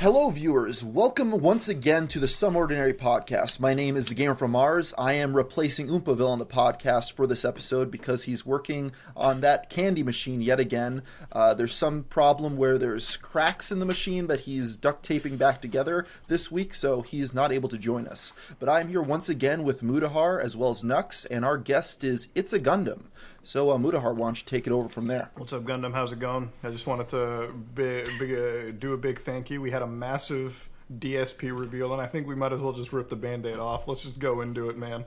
Hello viewers, welcome once again to the Some Ordinary Podcast. My name is The Gamer from Mars. I am replacing Oompaville on the podcast for this episode because he's working on that candy machine yet again. There's some problem where there's cracks in the machine that he's duct taping back together this week, so he's not able to join us. But I'm here once again with Mudahar as well as Nux, and our guest is It's a Gundam. So, Mudahar, why don't you take it over from there? What's up, Gundam? How's it going? I just wanted to do a big thank you. We had a massive DSP reveal, and I think we might as well just rip the Band-Aid off. Let's just go into it, man.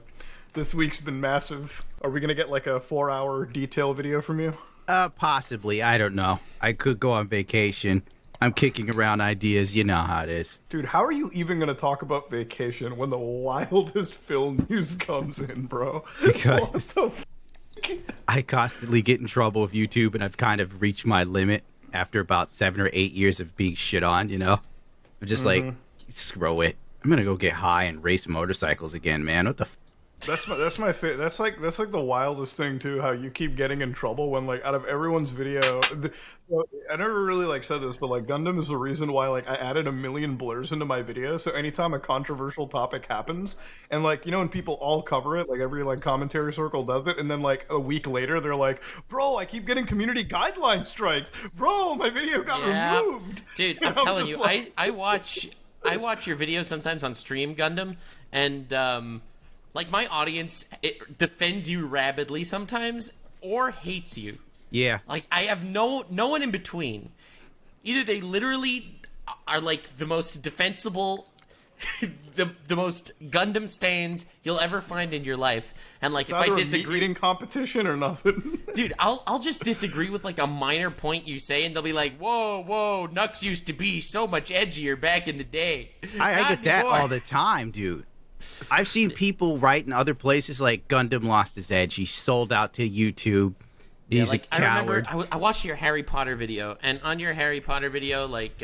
This week's been massive. Are we going to get like a 4-hour detail video from you? Possibly. I don't know. I could go on vacation. I'm kicking around ideas. You know how it is. Dude, how are you even going to talk about vacation when the wildest film news comes in, bro? Because I constantly get in trouble with YouTube, and I've kind of reached my limit after about 7 or 8 years of being shit on, you know? I'm just like, screw it. I'm gonna go get high and race motorcycles again, man. What the f? That's my favorite. That's like the wildest thing too. How you keep getting in trouble when like out of everyone's video. I never really like said this, but like Gundam is the reason why like I added 1 million blurs into my video. So anytime a controversial topic happens, and like you know when people all cover it, like every like commentary circle does it, and then like a week later they're like, "Bro, I keep getting community guideline strikes. Bro, my video got removed." Dude, I'm telling you, like... I watch your videos sometimes on stream, Gundam, and like my audience, it defends you rabidly sometimes or hates you. Yeah. Like I have no one in between. Either they literally are like the most defensible, the most Gundam stands you'll ever find in your life, and like if I disagree, eating competition or nothing. Dude, I'll just disagree with like a minor point you say, and they'll be like, "Whoa, Nux used to be so much edgier back in the day." I get that all the time, dude. I've seen people write in other places like Gundam lost his edge. He sold out to YouTube. He's a coward. I remember I watched your Harry Potter video, and on your Harry Potter video, like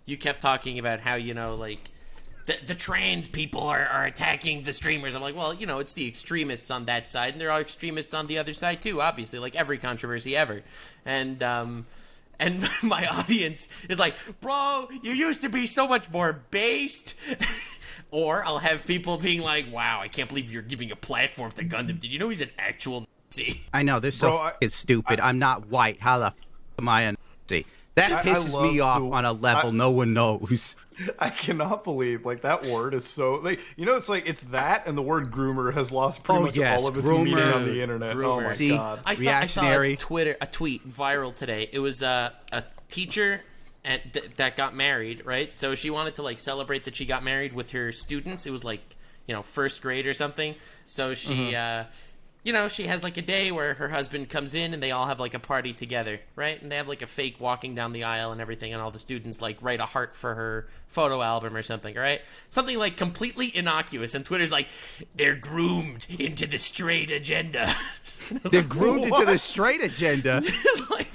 you kept talking about how you know like the trans people are attacking the streamers. I'm like, well, you know, it's the extremists on that side, and there are extremists on the other side too. Obviously, like every controversy ever, and my audience is like, bro, you used to be so much more based. Or I'll have people being like, wow, I can't believe you're giving a platform to Gundam. Did you know he's an actual Nazi? I know, this is so fucking stupid. I'm not white. How the f am I a Nazi? That pisses me off on a level no one knows. I cannot believe, like, that word is so... Like, you know, it's like, it's that and the word groomer has lost pretty much all of its meaning on the internet. Groomer. Oh, my God. I saw a tweet viral today. It was a teacher... that got married, right? So she wanted to like celebrate that she got married with her students. It was like, you know, first grade or something. So she, you know, she has like a day where her husband comes in and they all have like a party together, right? And they have like a fake walking down the aisle and everything, and all the students like write a heart for her photo album or something, right? Something like completely innocuous. And Twitter's like, they're groomed into the straight agenda. They're groomed into the straight agenda. It's like...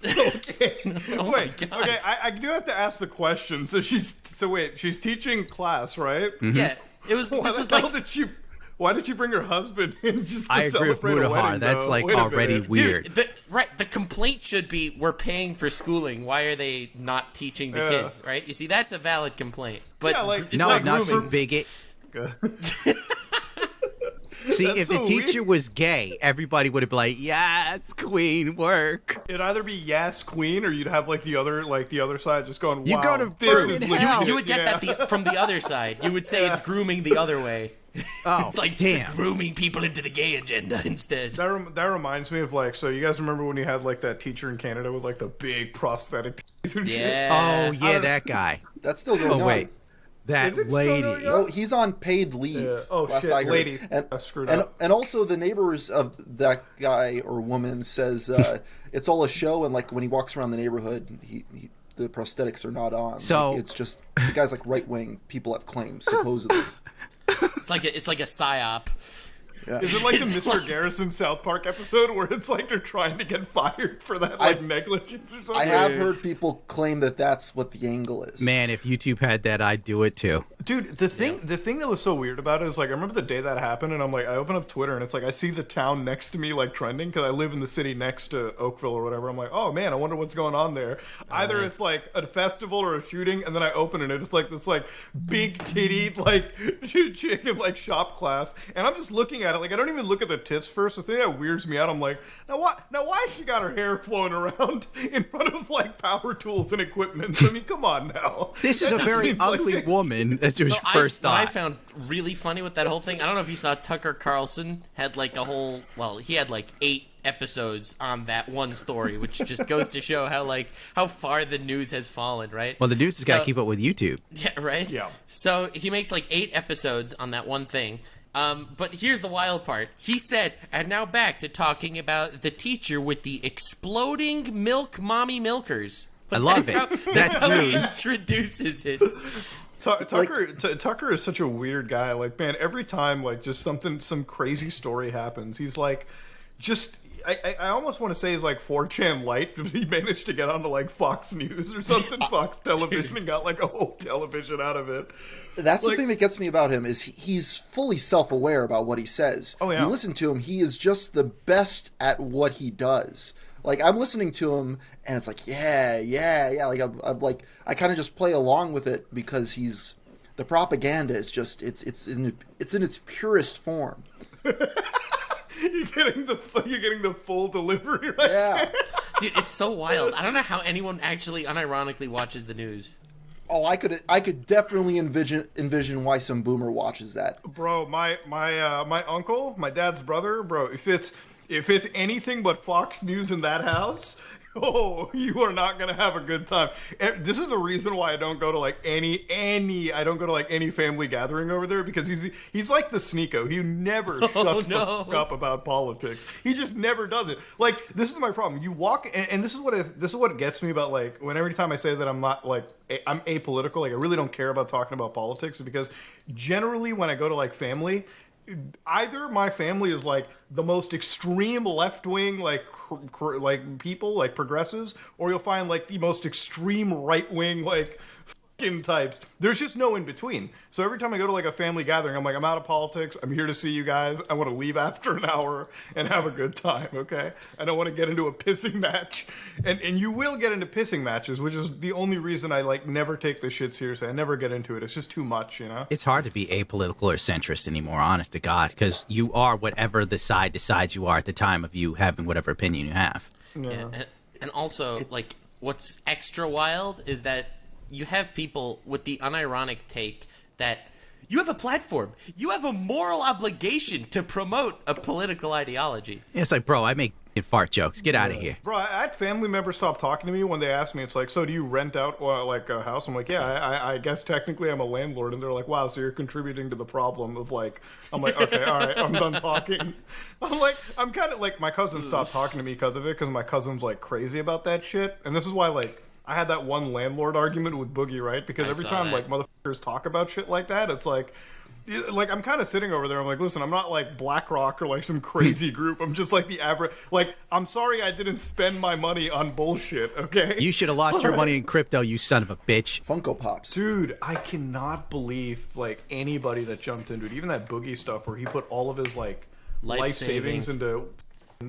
Okay. Oh wait, my God. okay, I do have to ask the question. So she's teaching class, right? Mm-hmm. Yeah, it was. Why did she bring her husband in just to I agree with celebrate a Mudahar. wedding? That's like already weird. Dude, the complaint should be we're paying for schooling. Why are they not teaching the kids? Right? You see, that's a valid complaint. But yeah, like, it's no, like not grooming. some bigot. See, if the teacher was gay, everybody would have been like, "Yes, queen, work." It'd either be yes, queen, or you'd have like the other side just going, "Wow, you go to this is friggin' legit." hell. You would get that from the other side. You would say it's grooming the other way. Oh, It's like damn. grooming people into the gay agenda instead. That reminds me of like, so you guys remember when you had like that teacher in Canada with like the big prosthetic teeth and shit? Yeah. Oh yeah, that guy. That's still going on. Oh wait, that Is it still lady. going on? No, he's on paid leave. Yeah. Oh, last shit, I heard. lady. I screwed up. And also the neighbors of that guy or woman says it's all a show, and like when he walks around the neighborhood, the prosthetics are not on. So like, it's just the guy's like right wing. People have claims supposedly. It's like a psyop. Yeah. Is it like the It's Mr. like- Garrison South Park episode where it's like they're trying to get fired for that like negligence or something? I have heard people claim that that's what the angle is. Man, if YouTube had that, I'd do it too. Dude, the thing that was so weird about it is like I remember the day that happened, and I'm like, I open up Twitter and it's like I see the town next to me like trending because I live in the city next to Oakville or whatever. I'm like, oh man, I wonder what's going on there. Either it's like a festival or a shooting, and then I open it, and it's like this like big titty like chicken like shop class, and I'm just looking at it like I don't even look at the tits first. The thing that weirds me out, I'm like, why has she got her hair flowing around in front of like power tools and equipment? I mean, come on now. This is a very ugly woman. That's your first thought. What I found really funny with that whole thing, I don't know if you saw Tucker Carlson had like he had like 8 episodes on that one story, which just goes to show how far the news has fallen, right? Well, the news has got to keep up with YouTube. Yeah, right? Yeah. So he makes like 8 episodes on that one thing. But here's the wild part. He said, and now back to talking about the teacher with the exploding mommy milkers. I love it. That's how he news. introduces it. Tucker is such a weird guy. Like, man, every time like just some crazy story happens, he's like, I almost want to say he's like 4chan light. He managed to get onto like Fox News or something, Fox Television, and got like a whole television out of it. That's the thing that gets me about him is he's fully self-aware about what he says. Oh yeah. You listen to him, he is just the best at what he does. Like, I'm listening to him, and it's like, yeah. Like, I'm like, I kind of just play along with it because the propaganda is just, it's in its purest form. You're getting the full delivery right there. Dude, it's so wild. I don't know how anyone actually unironically watches the news. Oh, I could definitely envision why some boomer watches that. Bro, my uncle, my dad's brother, bro, if it's anything but Fox News in that house, oh, you are not gonna have a good time. And this is the reason why I don't go to like any family gathering over there, because he's like the Sneeko. He never shuts the fuck up about politics. He just never does it. Like, this is my problem. You walk, and this is what gets me about like every time I say that I'm not like I'm apolitical. Like, I really don't care about talking about politics, because generally when I go to like family, either my family is like the most extreme left-wing like people, like progressives, or you'll find like the most extreme right-wing like fucking types. There's just no in between. So every time I go to like a family gathering, I'm like, I'm out of politics. I'm here to see you guys. I want to leave after an hour and have a good time, okay? I don't want to get into a pissing match. And you will get into pissing matches, which is the only reason I like never take this shit seriously. I never get into it. It's just too much, you know? It's hard to be apolitical or centrist anymore, honest to God, because you are whatever the side decides you are at the time of you having whatever opinion you have. Yeah. And also, like, what's extra wild is that you have people with the unironic take that you have a platform. You have a moral obligation to promote a political ideology. It's like, bro, I make fart jokes. Get out of here. Bro, I had family members stop talking to me when they asked me, it's like, so do you rent out like a house? I'm like, yeah, I guess technically I'm a landlord. And they're like, wow, so you're contributing to the problem of like, I'm like, okay, all right, I'm done talking. I'm kind of like, my cousin stopped talking to me because of it, because my cousin's like crazy about that shit. And this is why like, I had that one landlord argument with Boogie, right? Because every time like motherfuckers talk about shit like that, it's like I'm kind of sitting over there. I'm like, listen, I'm not like BlackRock or like some crazy group. I'm just like the average. Like, I'm sorry I didn't spend my money on bullshit. Okay. You should have lost your money in crypto, you son of a bitch. Funko Pops, dude. I cannot believe like anybody that jumped into it. Even that Boogie stuff where he put all of his like life savings into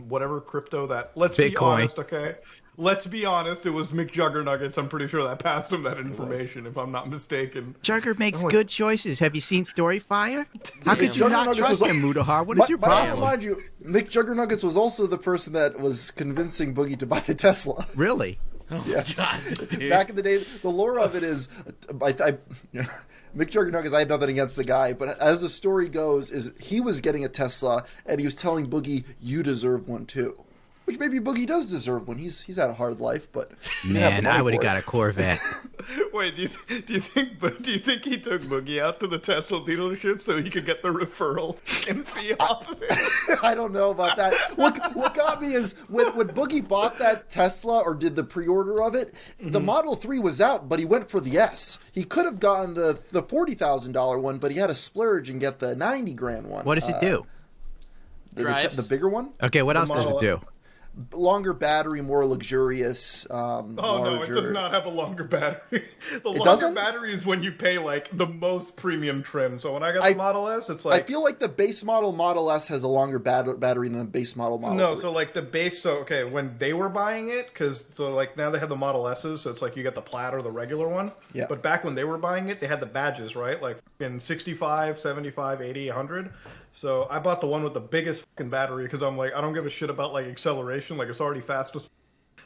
whatever crypto that. Let's Bitcoin. Be honest, okay. Let's be honest, it was McJuggernuggets. I'm pretty sure that passed him that information, if I'm not mistaken. Jugger makes good choices. Have you seen Storyfire? How could you not trust him, Mudahar? What is your problem? Mind you, McJuggernuggets was also the person that was convincing Boogie to buy the Tesla. Really? Oh yes. God, dude. Back in the day, the lore of it is, McJuggernuggets, I have nothing against the guy, but as the story goes, is he was getting a Tesla, and he was telling Boogie, you deserve one too. Which maybe Boogie does deserve one. He's had a hard life, but man, I would have got a Corvette. Wait, do you think he took Boogie out to the Tesla dealership so he could get the referral fee off of it? I don't know about that. What got me is when Boogie bought that Tesla or did the pre-order of it, the Model 3 was out, but he went for the S. He could have gotten the $40,000 one, but he had to splurge and get the $90,000 one. What does it do? The bigger one? Okay, what else does it do? longer battery, more luxurious, Oh larger. no, it does not have a longer battery. The longer doesn't? battery is when you pay like the most premium trim. So when I got the Model S, it's like I feel like the base Model S has a longer battery than the base Model 3. so like the base. So okay, when they were buying it, because so like now they have the Model S's, so it's like you get the Plaid or the regular one. Yeah. But back when they were buying it, they had the badges, right? Like in 65, 75, 80, 100. So I bought the one with the biggest fucking battery because I'm like, I don't give a shit about like acceleration. Like it's already fast as.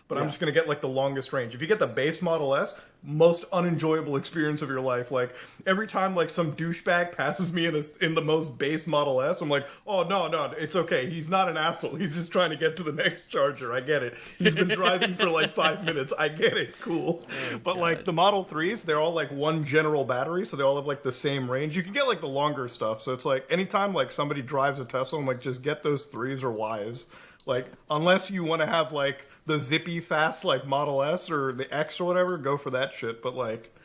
But I'm just going to get, like, the longest range. If you get the base Model S, most unenjoyable experience of your life. Like, every time, like, some douchebag passes me in the most base Model S, I'm like, oh, no, it's okay. He's not an asshole. He's just trying to get to the next charger. I get it. He's been driving for, like, 5 minutes. I get it. Cool. But, like, the Model 3s, they're all, like, one general battery, so they all have, like, the same range. You can get, like, the longer stuff. So it's like, anytime, like, somebody drives a Tesla, I'm like, just get those 3s or Ys. Like, unless you want to have, like, the zippy fast, like, Model S or the X or whatever, go for that shit. But, like,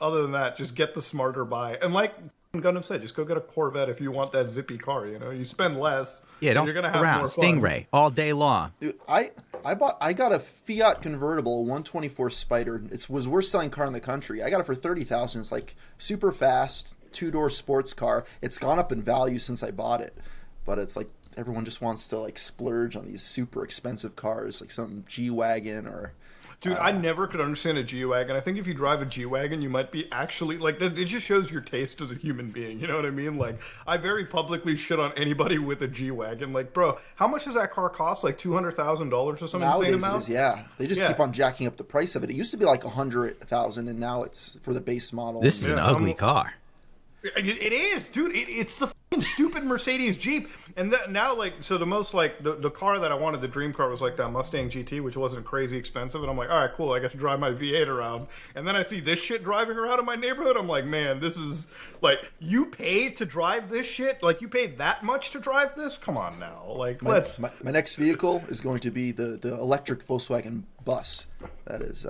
other than that, just get the smarter buy. And like Gundam said, just go get a Corvette if you want that zippy car, you know? You spend less, Yeah, don't you're going to f have around. more fun. Stingray all day long. Dude, I got a Fiat convertible, a 124 Spider. It was worst selling car in the country. I got it for $30,000. It's like super fast, 2-door sports car. It's gone up in value since I bought it, but it's like everyone just wants to like splurge on these super expensive cars, like some G-Wagon or. Dude, I never could understand a G-Wagon. I think if you drive a G-Wagon, you might be actually, like, it just shows your taste as a human being, you know what I mean? Like, I very publicly shit on anybody with a G-Wagon. Like, bro, how much does that car cost? Like $200,000 or some Nowadays insane amount? it is, yeah. They just keep on jacking up the price of it. It used to be like $100,000, and now it's for the base model. This is an ugly car. It is, dude. It's the fucking stupid Mercedes Jeep. And now, like, so the most, like, the car that I wanted, the dream car, was like that Mustang GT, which wasn't crazy expensive. And I'm like, all right, cool. I get to drive my V8 around. And then I see this shit driving around in my neighborhood. I'm like, man, this is, like, you paid to drive this shit? Like, you paid that much to drive this? Come on now. Like, my let's. My next vehicle is going to be the electric Volkswagen bus. That's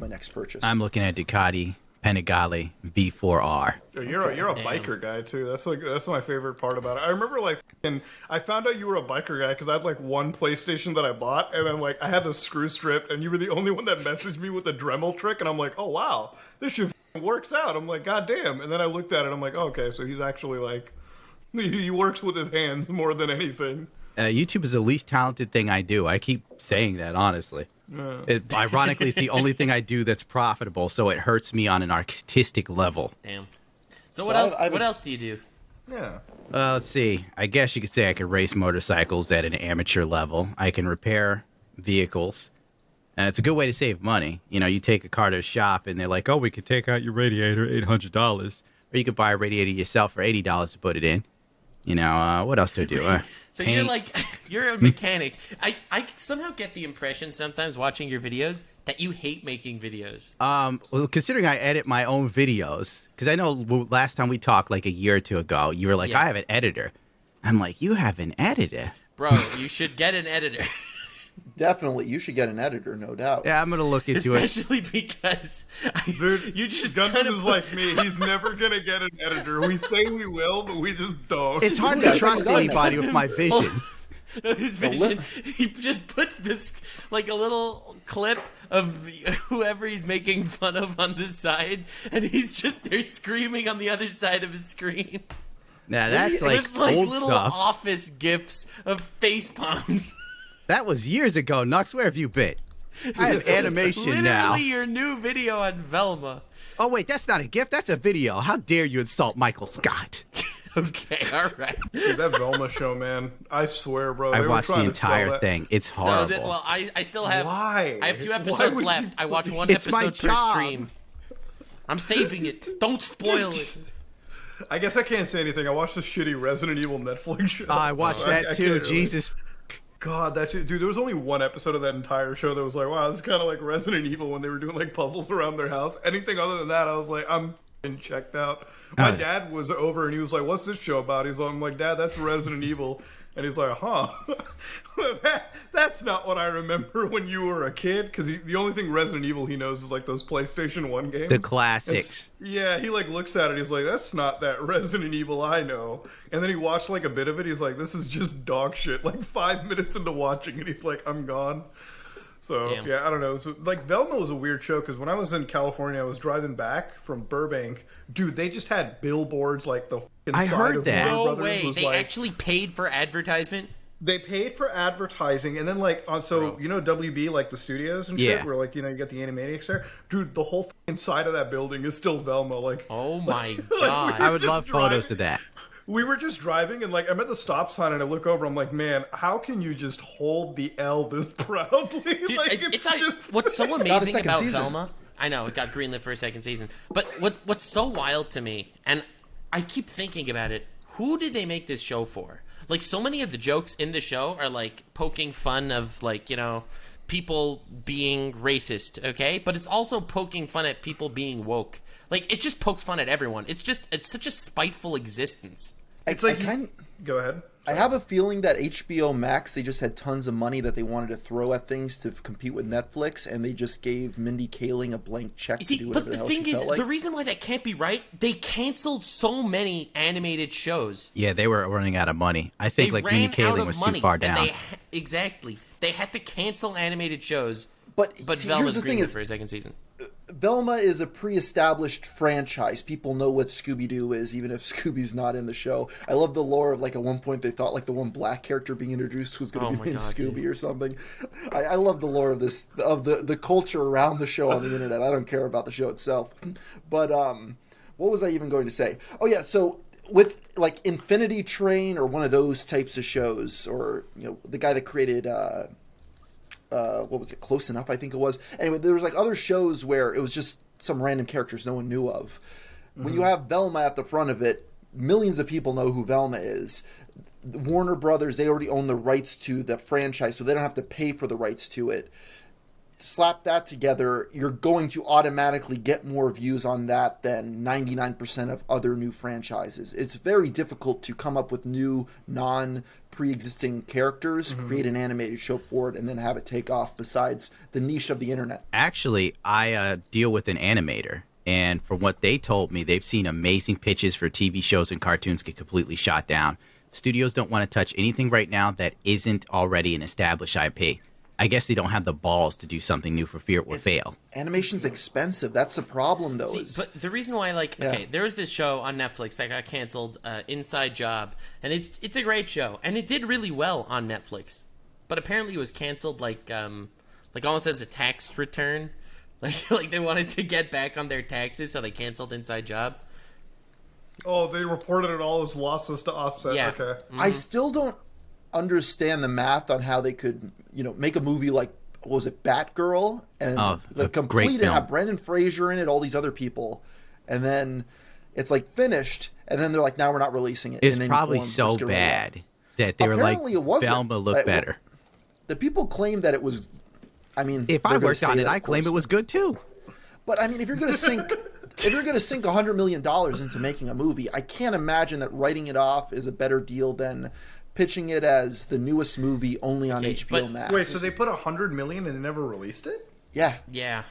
my next purchase. I'm looking at Ducati Panigale V4R. You're a biker guy too. That's my favorite part about it. I remember like, and I found out you were a biker guy because I had like one PlayStation that I bought, and then like I had a screw strip, and you were the only one that messaged me with a Dremel trick, and I'm like, oh wow, this shit works out. I'm like, god damn. And then I looked at it, I'm like, oh, okay, so he's actually like, he works with his hands more than anything. YouTube is the least talented thing I do. I keep saying that, honestly. It, ironically, it's the only thing I do that's profitable, so it hurts me on an artistic level. Damn. So what else? What else do you do? Yeah. Let's see. I guess you could say I could race motorcycles at an amateur level. I can repair vehicles. And it's a good way to save money. You know, you take a car to a shop, and they're like, oh, we could take out your radiator, $800. Or you could buy a radiator yourself for $80 to put it in. You know, what else do I do? So you're like, you're a mechanic. I somehow get the impression sometimes watching your videos that you hate making videos. Well, considering I edit my own videos, because I know last time we talked like a year or two ago, you were like, I have an editor. I'm like, you have an editor? Bro, you should get an editor. Definitely, you should get an editor, no doubt. Yeah, I'm gonna look into it. Especially because you just Gundam is like me. He's never gonna get an editor. We say we will, but we just don't. It's hard to trust anybody with my vision. His vision. He just puts this like a little clip of whoever he's making fun of on the side, and he's just there screaming on the other side of his screen. Now that's like With like old little stuff. office gifs of face palms. That was years ago. Nux, where have you been? I have animation now. Literally your new video on Velma. Oh wait, that's not a gift. That's a video. How dare you insult Michael Scott? Okay, all right. Dude, that Velma show, man. I swear, bro. I watched the entire thing. It's horrible. So well, I still have. Why? I have 2 Why episodes would left. you- I watch one It's my episode per job. stream. I'm saving it. Don't spoil it. I guess I can't say anything. I watched this shitty Resident Evil Netflix show. I watched I that can't too. really- Jesus. God, that shit, dude. There was only one episode of that entire show that was like, wow, this is kind of like Resident Evil when they were doing like puzzles around their house. Anything other than that, I was like, I'm f***ing checked out. My dad was over and he was like, "What's this show about?" I'm like, "Dad, that's Resident Evil." And he's like, huh, that's not what I remember when you were a kid. Because the only thing Resident Evil he knows is like those PlayStation 1 games. The classics. Yeah, he like looks at it. He's like, that's not that Resident Evil I know. And then he watched like a bit of it. He's like, this is just dog shit. Like 5 minutes into watching it, he's like, I'm gone. So, Damn. yeah, I don't know. So, like, Velma was a weird show because when I was in California, I was driving back from Burbank. Dude, they just had billboards like the I side heard of that. Warner No Brothers way. was They like, actually paid for advertisement? they paid for advertising, and then like on you know WB, like the studios and shit, Yeah. where like you get the Animaniacs there. Dude, the whole inside of that building is still Velma. Like, Oh my like, god. I would just love photos driving- of that. we were just driving, and like I'm at the stop sign, and I look over. I'm like, man, how can you just hold the L this proudly? Dude, like, it's like, just what's so amazing second about season. Velma? I know it got greenlit for a second season, but what's so wild to me, and I keep thinking about it, who did they make this show for? Like, so many of the jokes in the show are like poking fun of like, you know, people being racist, okay? But it's also poking fun at people being woke. Like, it just pokes fun at everyone. It's such a spiteful existence. it's like go ahead. I have a feeling that HBO Max, they just had tons of money that they wanted to throw at things to compete with Netflix, and they just gave Mindy Kaling a blank check to See, do but whatever the the hell thing she is, felt like. the reason why that can't be right, they canceled so many animated shows. Yeah, they were running out of money. I think They like ran Minnie out Kaling of was money, too far and down. exactly. They had to cancel animated shows, but but see, Velma's here's the thing greenlit is, for a second season. Velma is a pre-established franchise. People know what Scooby-Doo is, even if Scooby's not in the show. I love the lore of, like, at one point they thought, like, the one black character being introduced was going Oh to my be named God, Scooby dude. or something. I love the lore of this, of the culture around the show on the internet. I don't care about the show itself. But, what was I even going to say? Oh, yeah, so with, like, Infinity Train or one of those types of shows, or, you know, the guy that created, what was it, Close Enough, I think it was. Anyway, there was like other shows where it was just some random characters no one knew of. When you have Velma at the front of it, millions of people know who Velma is. Warner Brothers, they already own the rights to the franchise, so they don't have to pay for the rights to it. Slap that together, you're going to automatically get more views on that than 99% of other new franchises. It's very difficult to come up with new, non-pre-existing characters, create an animated show for it, and then have it take off besides the niche of the internet. Actually, I deal with an animator, and from what they told me, they've seen amazing pitches for TV shows and cartoons get completely shot down. Studios don't want to touch anything right now that isn't already an established IP. I guess they don't have the balls to do something new for fear it will fail. Animation's expensive. That's the problem, though. See, but the reason why, like, okay, there was this show on Netflix that got canceled, Inside Job, and it's a great show, and it did really well on Netflix, but apparently it was canceled like almost as a tax return, like they wanted to get back on their taxes, so they canceled Inside Job. Oh, they reported it all as losses to offset. Yeah. Okay. I still don't understand the math on how they could, make a movie like, what was it, Batgirl, and a like great complete it, film. have Brendan Fraser in it, all these other people, and then it's like finished, and then they're like, now we're not releasing it. It's in any probably form. We're so just gonna write it off. bad that they Apparently were it like, wasn't. Velma look Like, better. The people claim that it was. I mean, If they're I gonna worked say on it, that, I of claim course. it was good too. But I mean, if you're going to sink, $100 million into making a movie, I can't imagine that writing it off is a better deal than pitching it as the newest movie only on Okay, HBO but- Max. Wait, so they put $100 million and never released it? Yeah. Yeah.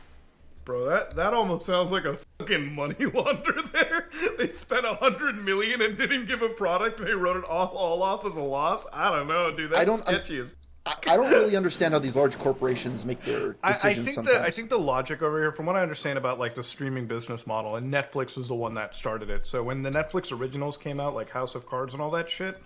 Bro, that almost sounds like a fucking money launder there. They spent $100 million and didn't give a product, and they wrote it all off as a loss. I don't know, dude. That's sketchy as. I don't really understand how these large corporations make their decisions sometimes. I think the logic over here, from what I understand about like the streaming business model, and Netflix was the one that started it. So when the Netflix originals came out, like House of Cards and all that shit,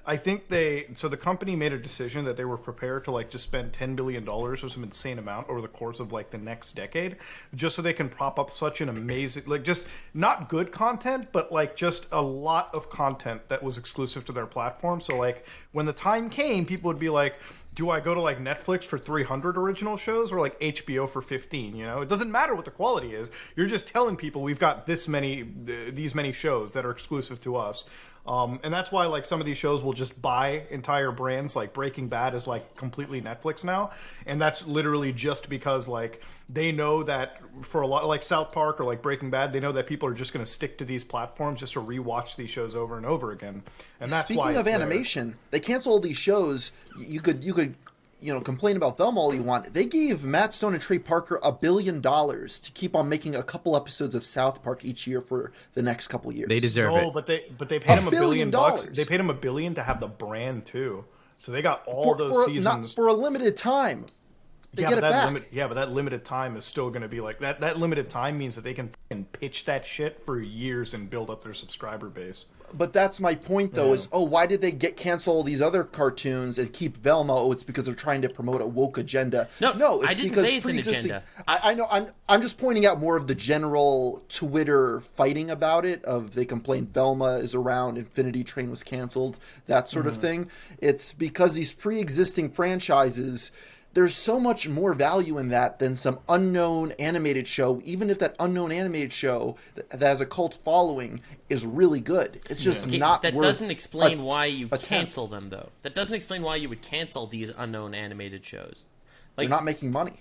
I think the company made a decision that they were prepared to like just spend $10 billion or some insane amount over the course of like the next decade, just so they can prop up such an amazing, like, just not good content, but like just a lot of content that was exclusive to their platform. So like when the time came, people would be like, do I go to like Netflix for 300 original shows or like HBO for 15? It doesn't matter what the quality is. You're just telling people we've got these many shows that are exclusive to us. And that's why like some of these shows will just buy entire brands. Like Breaking Bad is like completely Netflix now, and that's literally just because like they know that for a lot, like South Park or like Breaking Bad, they know that people are just going to stick to these platforms just to rewatch these shows over and over again. And that's why. Speaking of animation, they cancel all these shows. You could complain about Velma all you want. They gave Matt Stone and Trey Parker $1 billion to keep on making a couple episodes of South Park each year for the next couple years. They deserve it. But they paid him $1 billion. $1 billion. They paid him $1 billion to have the brand too. So they got all those seasons not for a limited time. They get it back. But that limited time is still going to be like that. That limited time means that they can pitch that shit for years and build up their subscriber base. But that's my point, though, is, why did they cancel all these other cartoons and keep Velma? Oh, it's because they're trying to promote a woke agenda. No, it's I didn't because say it's an agenda. I know. I'm just pointing out more of the general Twitter fighting about it. They complained Velma is around, Infinity Train was canceled, that sort of thing. It's because these pre-existing franchises, there's so much more value in that than some unknown animated show, even if that unknown animated show that has a cult following is really good. It's just not that worth doesn't explain why you attempt. cancel them, though. That doesn't explain why you would cancel these unknown animated shows. They're not making money.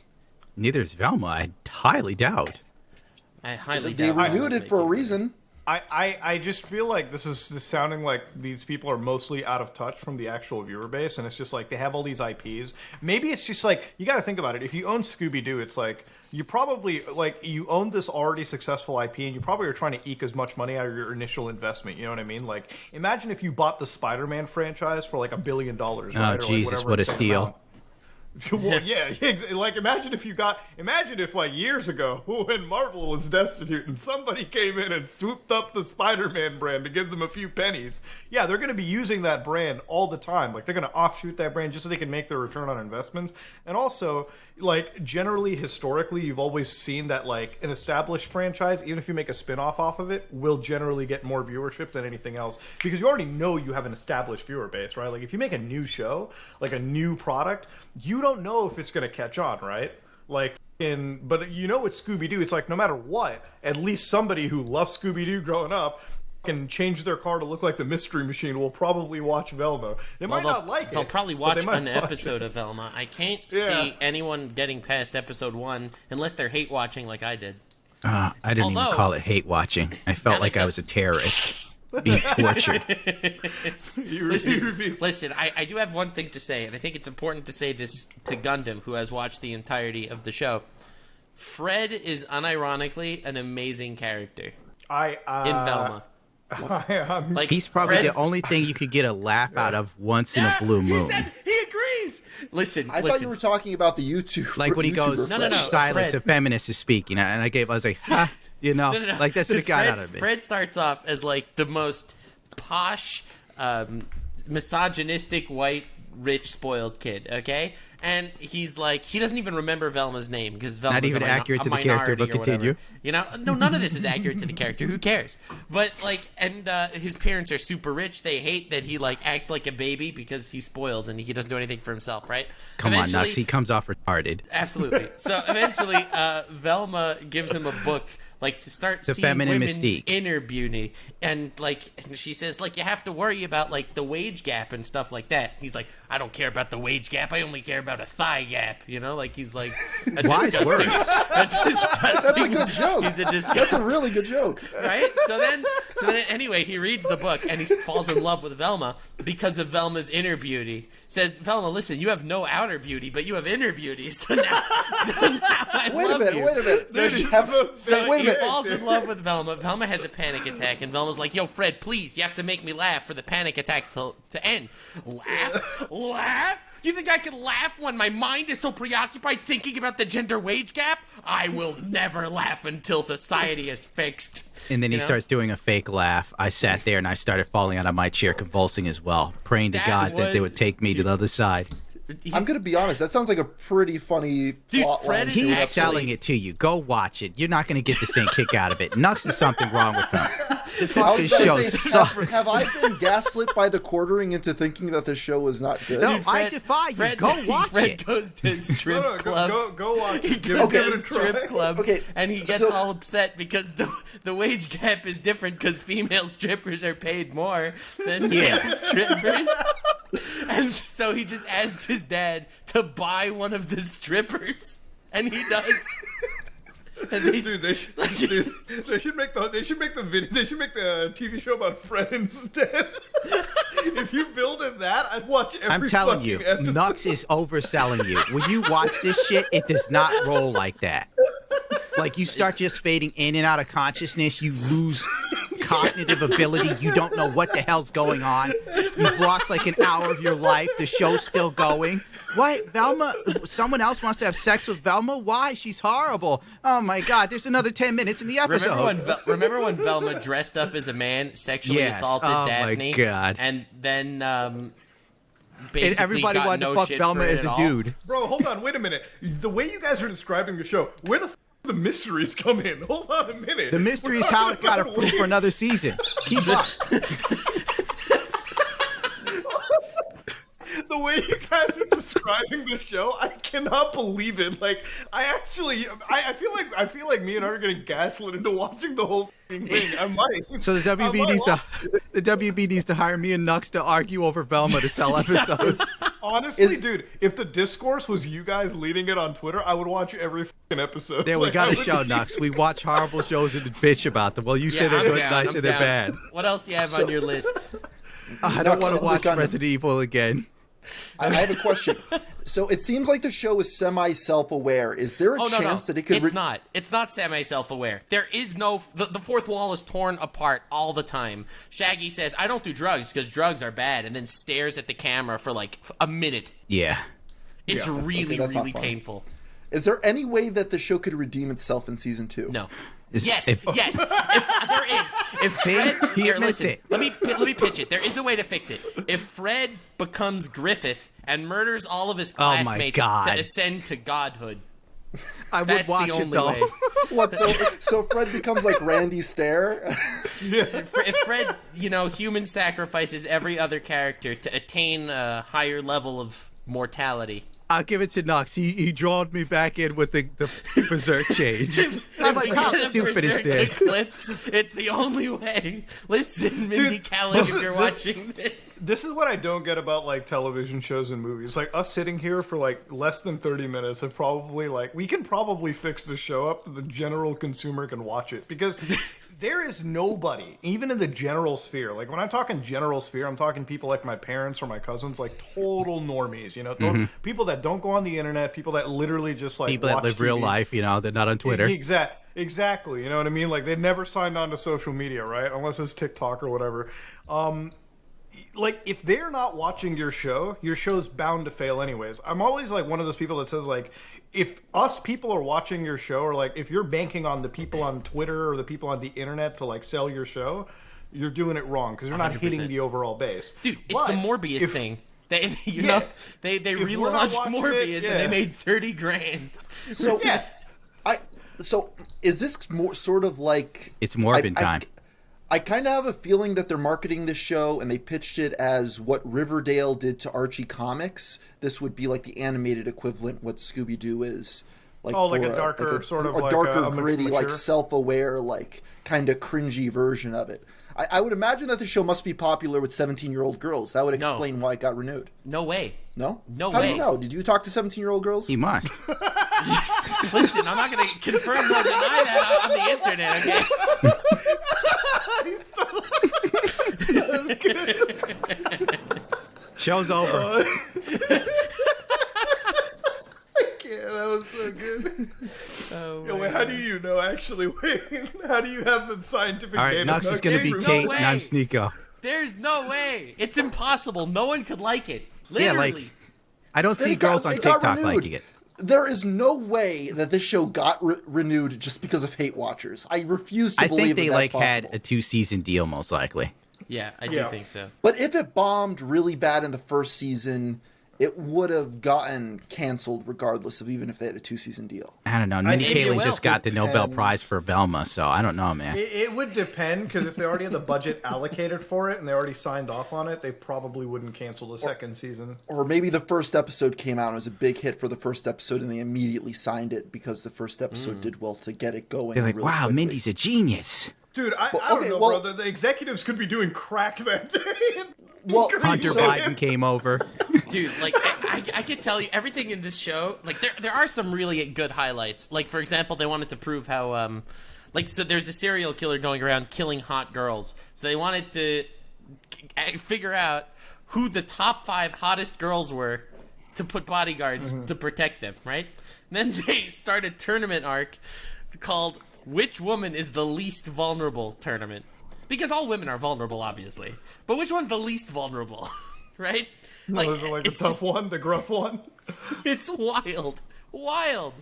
Neither is Velma. I highly doubt. I highly They doubt renewed it for a reason. I just feel like this is sounding like these people are mostly out of touch from the actual viewer base, and it's just like they have all these IPs. Maybe it's just like, you got to think about it. If you own Scooby-Doo, it's like you probably you own this already successful IP, and you probably are trying to eke as much money out of your initial investment. You know what I mean? Like, imagine if you bought the Spider-Man franchise for like $1 billion, right? Oh, Jesus, what a steal. Well, like imagine if like years ago when Marvel was destitute and somebody came in and swooped up the Spider-Man brand to give them a few pennies. Yeah, they're going to be using that brand all the time. Like, they're going to offshoot that brand just so they can make their return on investment. And also, like, generally, historically, you've always seen that, like, an established franchise, even if you make a spin-off off of it, will generally get more viewership than anything else, because you already know you have an established viewer base, right? Like, if you make a new show, like a new product, you don't know if it's going to catch on, right? Like, but you know, with Scooby-Doo, it's like, no matter what, at least somebody who loved Scooby-Doo growing up can change their car to look like the Mystery Machine will probably watch Velma. They might not like it. They'll probably watch an episode of Velma. I can't see anyone getting past episode 1 unless they're hate watching like I did. I didn't even call it hate watching. I felt like I was a terrorist being tortured. Listen, I do have one thing to say, and I think it's important to say this to Gundam, who has watched the entirety of the show. Fred is unironically an amazing character in Velma. Like, he's probably the only thing you could get a laugh out of once in a blue moon. He agrees. Listen, I thought you were talking about the YouTube. Like when he goes, No, silence, Fred. a feminist is speaking. And I was like, ha, No. like that's what it got out of me. Fred starts off as like the most posh, misogynistic, white, rich, spoiled kid, okay? And he's like, he doesn't even remember Velma's name because Velma's not even accurate to the character, but continue. You know, no, none of this is accurate to the character. Who cares? But like, and his parents are super rich. They hate that he like acts like a baby because he's spoiled and he doesn't do anything for himself, right? Come on, Nux. He comes off retarded. Absolutely. So eventually, Velma gives him a book, like, to start The seeing feminine women's mystique. inner beauty, and she says, like, you have to worry about like the wage gap and stuff like that. He's like, I don't care about the wage gap. I only care about a thigh gap. You know, like he's like, Wise words. That's a good joke. He's a disgusting. That's a really good joke. Right? So then anyway, he reads the book and he falls in love with Velma because of Velma's inner beauty. Says, Velma, listen, you have no outer beauty, but you have inner beauty. So now I love you. Wait a minute. So Wait a he minute. falls in love with Velma. Velma has a panic attack, and Velma's like, yo, Fred, please, you have to make me laugh for the panic attack to end. Laugh? You think I can laugh when my mind is so preoccupied thinking about the gender wage gap? I will never laugh until society is fixed. And then he starts doing a fake laugh. I sat there and I started falling out of my chair, convulsing as well, praying to God that they would take me to the other side. I'm going to be honest. That sounds like a pretty funny plot Fred line. is to He's have. selling it to you. Go watch it. You're not going to get the same kick out of it. Nux, there's something wrong with him. The I was fucking gonna show say, sucks. have I been gaslit by the quartering into thinking that the show was not good? No, I defy you. Go watch Fred it. goes to his strip club. Go watch He it. Give goes it to a the strip try. club, Okay, and he gets so- all upset because the wage gap is different because female strippers are paid more than male strippers. And so he just asks his dad to buy one of the strippers. and he does. And They should make the TV show about Fred instead. If you build in that, I'd watch every I'm telling fucking you, episode. Nux is overselling you. When you watch this shit, it does not roll like that. Like, you start just fading in and out of consciousness. You lose cognitive ability. You don't know what the hell's going on. You've lost like an hour of your life. The show's still going. What? Velma? Someone else wants to have sex with Velma? Why? She's horrible. Oh my God, there's anher 10 minutes in the episode. Remember when Velma dressed up as a man, sexually assaulted Daphne? Oh my God. And then basically And everybody got wanted no to fuck shit Velma for it as at a all? dude. Bro, hold on, wait a minute. The way you guys are describing the show, where the the mysteries come in? Hold on a minute. The mystery is how it got approved for another season. Keep up. The way you guys are describing the show, I cannot believe it. Like, I feel like me and her are getting gaslit into watching the whole thing. I might. So the WB needs to hire me and Nux to argue over Velma to sell episodes. Honestly, dude, if the discourse was you guys leading it on Twitter, I would watch every fucking episode. There, we got a show, Nux. We watch horrible shows and bitch about them. Well, you say they're good, and I say they're bad. What else do you have on your list? I don't want to watch Resident Evil again. I have a question. So it seems like the show is semi-self-aware. Is there a chance that it could... It's not. It's not semi-self-aware. There is no... The fourth wall is torn apart all the time. Shaggy says, I don't do drugs because drugs are bad, and then stares at the camera for like a minute. Yeah. It's really painful. Is there any way that the show could redeem itself in season 2? No. Yes. If there is. If Fred, here, listen. Let me pitch it. There is a way to fix it. If Fred becomes Griffith and murders all of his classmates to ascend to godhood, I would watch it though. Way. What? So Fred becomes like Randy Stair? If Fred, human sacrifices every other character to attain a higher level of mortality. I'll give it to Nux. He drawed me back in with the Berserk change. I'm like, how stupid is this? Eclipse, it's the only way. Listen, Mindy Kaling, if you're watching this. This is what I don't get about like television shows and movies. Like us sitting here for like less than 30 minutes have probably we can probably fix the show up that the general consumer can watch it, because there is nobody, even in the general sphere. Like when I'm talking general sphere, I'm talking people like my parents or my cousins, like total normies, people that don't go on the internet, people that literally just like people watch that live TV. Real life, they're not on Twitter. Exactly, you know what I mean? Like they never signed on to social media, right? Unless it's TikTok or whatever. Like if they're not watching your show's bound to fail anyways. I'm always like one of those people that says like, if us people are watching your show, or like if you're banking on the people on Twitter or the people on the internet to like sell your show, you're doing it wrong because you're not 100%. hitting the overall base. Dude, it's the Morbius thing. They relaunched Morbius and they made $30,000. So So is this more sort of like it's Morbin time? I kind of have a feeling that they're marketing this show and they pitched it as what Riverdale did to Archie Comics. This would be like the animated equivalent, what Scooby-Doo is. Like a darker sort of a like darker, a gritty, mature. like self-aware, like kind of cringy version of it. I would imagine that the show must be popular with 17-year-old girls. That would explain why it got renewed. No way. No? No How way. do you know? Did you talk to 17-year-old girls? He must. Listen, I'm not going to confirm or deny that on the internet, okay? Show's over. That was so good. Wait, how do you know, actually? Wait, how do you have the scientific All right, data? Nux is going to be There's Tate no and I'm way. Sneeko. There's no way. It's impossible. No one could like it. Literally. Yeah, like, I don't see It got- girls on it got TikTok renewed. liking it. There is no way that this show got renewed just because of hate watchers. I refuse to I believe think they that that's possible. had a 2-season deal, most likely. Yeah, I do think so. But if it bombed really bad in the first season, it would have gotten canceled regardless of even if they had a 2-season deal. I don't know. Mindy maybe it Kaling will. just got the Nobel Depends. Prize for Velma, so I don't know, man. It would depend, because if they already had the budget allocated for it and they already signed off on it, they probably wouldn't cancel the second season. Or maybe the first episode came out and it was a big hit for the first episode and they immediately signed it because the first episode did well to get it going. They're like, really wow, quickly. Mindy's a genius. Dude, I don't know, bro. The executives could be doing crack that day. Well, Hunter Biden came over. Dude, like, I can tell you everything in this show. Like, there are some really good highlights. Like, for example, they wanted to prove how, so there's a serial killer going around killing hot girls. So they wanted to figure out who the top 5 hottest girls were to put bodyguards to protect them, right? And then they start a tournament arc called Which Woman is the Least Vulnerable tournament. Because all women are vulnerable, obviously. But which one's the least vulnerable, right? Like the tough one, the gruff one. It's wild. Wild.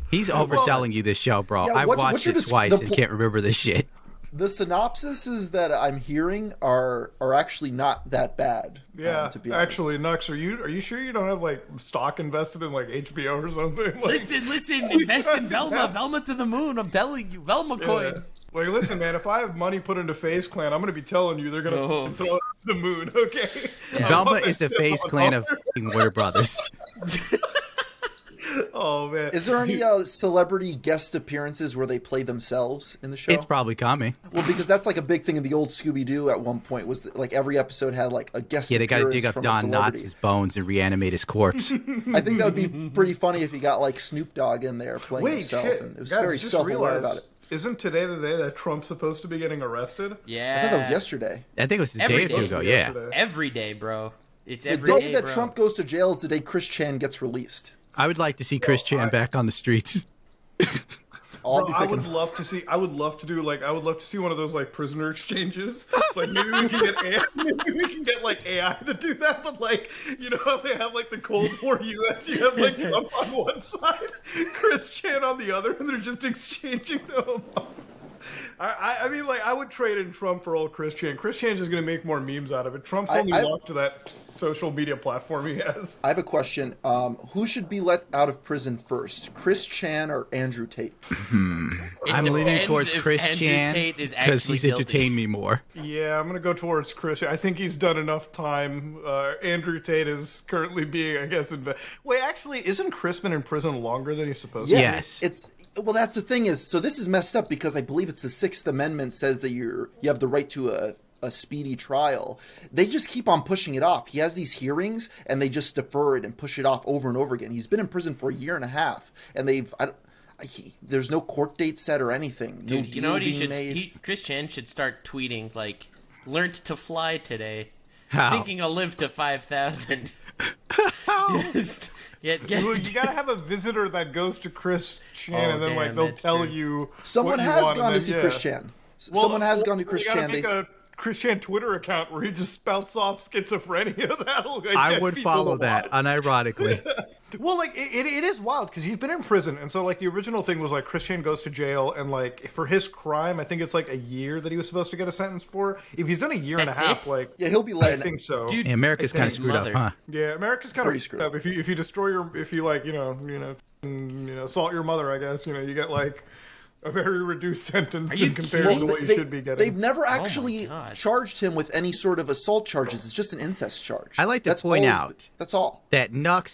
He's overselling you this show, bro. Yeah, I watched it twice and can't remember this shit. The synopsises that I'm hearing are actually not that bad. Yeah, to be honest. actually, Nux, are you sure you don't have like stock invested in like HBO or something? Like, Listen, invest in Velma, Velma to the moon. I'm telling you, Velma coin. yeah. Like, listen, man, if I have money put into FaZe Clan, I'm gonna be telling you they're gonna throw it to the moon, okay? Yeah. Velma is the FaZe Clan of Warner Brothers. Oh man, Is there any celebrity guest appearances where they play themselves in the show? It's probably coming. Well, because that's like a big thing in the old Scooby-Doo at one point was that, like every episode had like a guest Yeah, they got to appearance dig up from a Don celebrity. Knotts' bones and reanimate his corpse. I think that would be pretty funny if you got like Snoop Dogg in there playing wait, himself. shit, And it was guys, very just self-aware realized, about it. Isn't today the day that Trump's supposed to be getting arrested? Yeah. I thought that was yesterday. I think it was a Every day or two day. ago, yeah. Yesterday. Every day, bro. It's The every day day, that bro. Trump goes to jail is the day Chris Chan gets released. I would like to see Chris Chan back on the streets. I'll Bro, be I picking would love to see. I would love to see one of those like prisoner exchanges. Like maybe we can get AI, maybe we can get like AI to do that. But like how they have like the Cold War U.S. You have like Trump on one side, Chris Chan on the other, and they're just exchanging them. I mean, like, I would trade in Trump for old Chris Chan. Chris Chan's just going to make more memes out of it. Trump's only locked to that social media platform he has. I have a question. Who should be let out of prison first, Chris Chan or Andrew Tate? I'm leaning depends towards if Chris Andrew Chan Tate is because actually he's guilty. entertained me more. Yeah, I'm going to go towards Chris. I think he's done enough time. Andrew Tate is currently being, I guess, wait, actually, isn't Chris been in prison longer than he's supposed to? Yes. Well, that's the thing is, so this is messed up because I believe it's the Sixth Amendment says that you have the right to a speedy trial. They just keep on pushing it off. He has these hearings and they just defer it and push it off over and over again. He's been in prison for a year and a half and there's no court date set or anything. No Dude, you know what deal being made. Chris Chan should start tweeting like, "Learned to fly today. How? Thinking I'll live to 5,000." Well, you gotta have a visitor that goes to Chris Chan, and then like damn, they'll that's tell true. you. Someone what you has want, gone and to then, see yeah. Chris Chan. Well, Someone has gone to Chris you gotta Chan. make a Chris Chan Twitter account where he just spouts off schizophrenia. That'll I get would people follow to that, watch. unironically. Well, like it is wild because he's been in prison, and so like the original thing was like Chris Chan goes to jail, and like for his crime, I think it's like a year that he was supposed to get a sentence for. If he's done a year That's and a half, it? like Yeah, he'll be I let. think so. Dude, Yeah, America's kind of his screwed up, mother. huh? Yeah, America's kind Pretty of screwed up. If you destroy if you like assault your mother, I guess you get like a very reduced sentence you in comparison to what you should be getting. They've never actually God. charged him with any sort of assault charges. It's just an incest charge. I like to That's point all out that's all. that Nux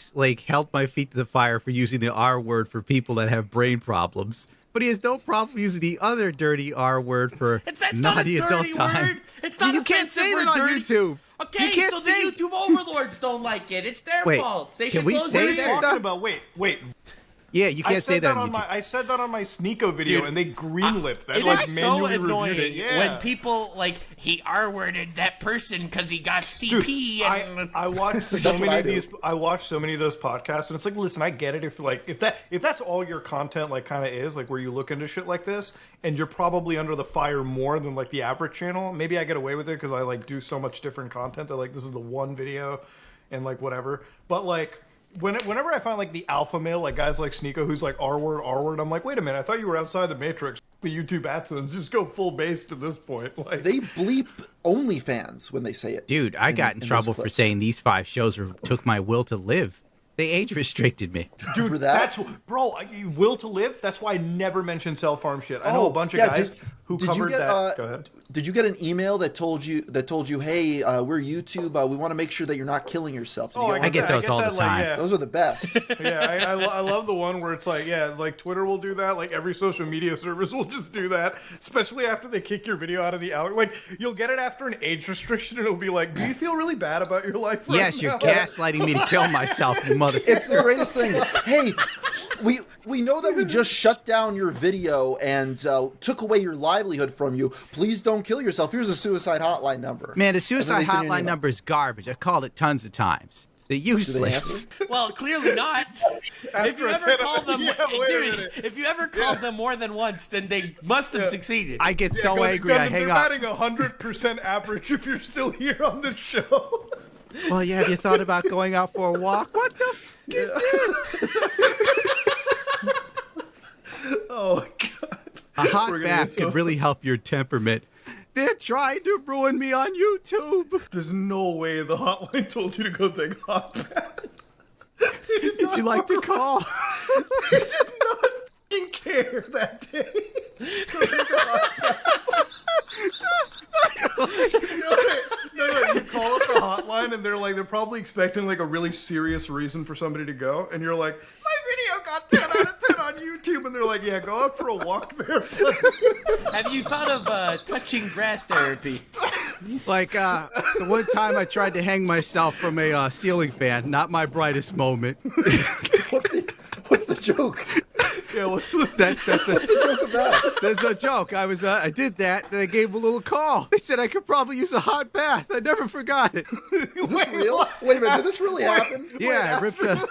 held my feet to the fire for using the R word for people that have brain problems, but he has no problem using the other dirty R word for That's not a naughty dirty adult time. word. It's not You can't offensive say or that on dirty. YouTube. Okay, You can't so say- the YouTube overlords don't like it. It's their Wait, fault. They can should we close say their that ears. stuff? Talking about wait. Yeah, you can't say that on YouTube. I said that on my Sneeko video, Dude, and they greenlit that. It like, is so manually annoying reviewed it. Yeah. when people he R-worded that person because he got Dude, CP and I watched so That's what many I of do. these. I watched so many of those podcasts, and it's like, listen, I get it. If that's all your content kind of is where you look into shit like this, and you're probably under the fire more than the average channel. Maybe I get away with it because I do so much different content that this is the one video, and whatever. But whenever I find the alpha male, guys like Sneeko, who's R word, I'm like, wait a minute, I thought you were outside the matrix. The YouTube AdSense just go full base to this point. They bleep OnlyFans when they say it. Dude, I got in those trouble for clips. saying these 5 shows took my will to live. They age restricted me. For that? That's bro. Will to live. That's why I never mention self harm shit. I know a bunch of guys. who Did you covered get that. Go ahead. did you get an email that told you hey, we're YouTube, we want to make sure that you're not killing yourself? Did you I get those all the time. Yeah. Those are the best. Yeah, I love the one where it's like, yeah, like Twitter will do that, like every social media service will just do that, especially after they kick your video out of the algorithm. Like, you'll get it after an age restriction, and it'll be like, do you feel really bad about your life right Yes, now? you're gaslighting me to kill myself, you motherfucker. It's the greatest thing. Hey, we know that we just shut down your video and took away your livelihood from you. Please don't kill yourself. Here's a suicide hotline number. Man, the And then suicide they send you an hotline email. number is garbage. I called it tons of times. They're Do they useless. answer? Well, clearly not. If you a ever 10 called them, yeah, wait a dude, minute. if you ever called them more than once, then they must have succeeded. I get so Gundam, angry, I Gundam, hang they're up. batting 100% average if you're still here on the show. Well, yeah, have you thought about going out for a walk? What the f*** is this? Oh, God. A hot We're gonna bath get so- could really help your temperament. They're trying to ruin me on YouTube. There's no way the hotline told you to go take a hot bath. Would you like to call? Fucking care that day. No, you call up the hotline and they're probably expecting like a really serious reason for somebody to go, and you're like, my video got 10 out of 10 on YouTube, and they're like, yeah, go out for a walk there. Have you thought of touching grass therapy? Like, the one time I tried to hang myself from a ceiling fan. Not my brightest moment. What's the joke? Yeah, what's That's What's the joke about? There's a joke. I did that, then I gave him a little call. They said I could probably use a hot bath. I never forgot it. Is this real? Wait a minute, did this really happen? Yeah, I ripped a...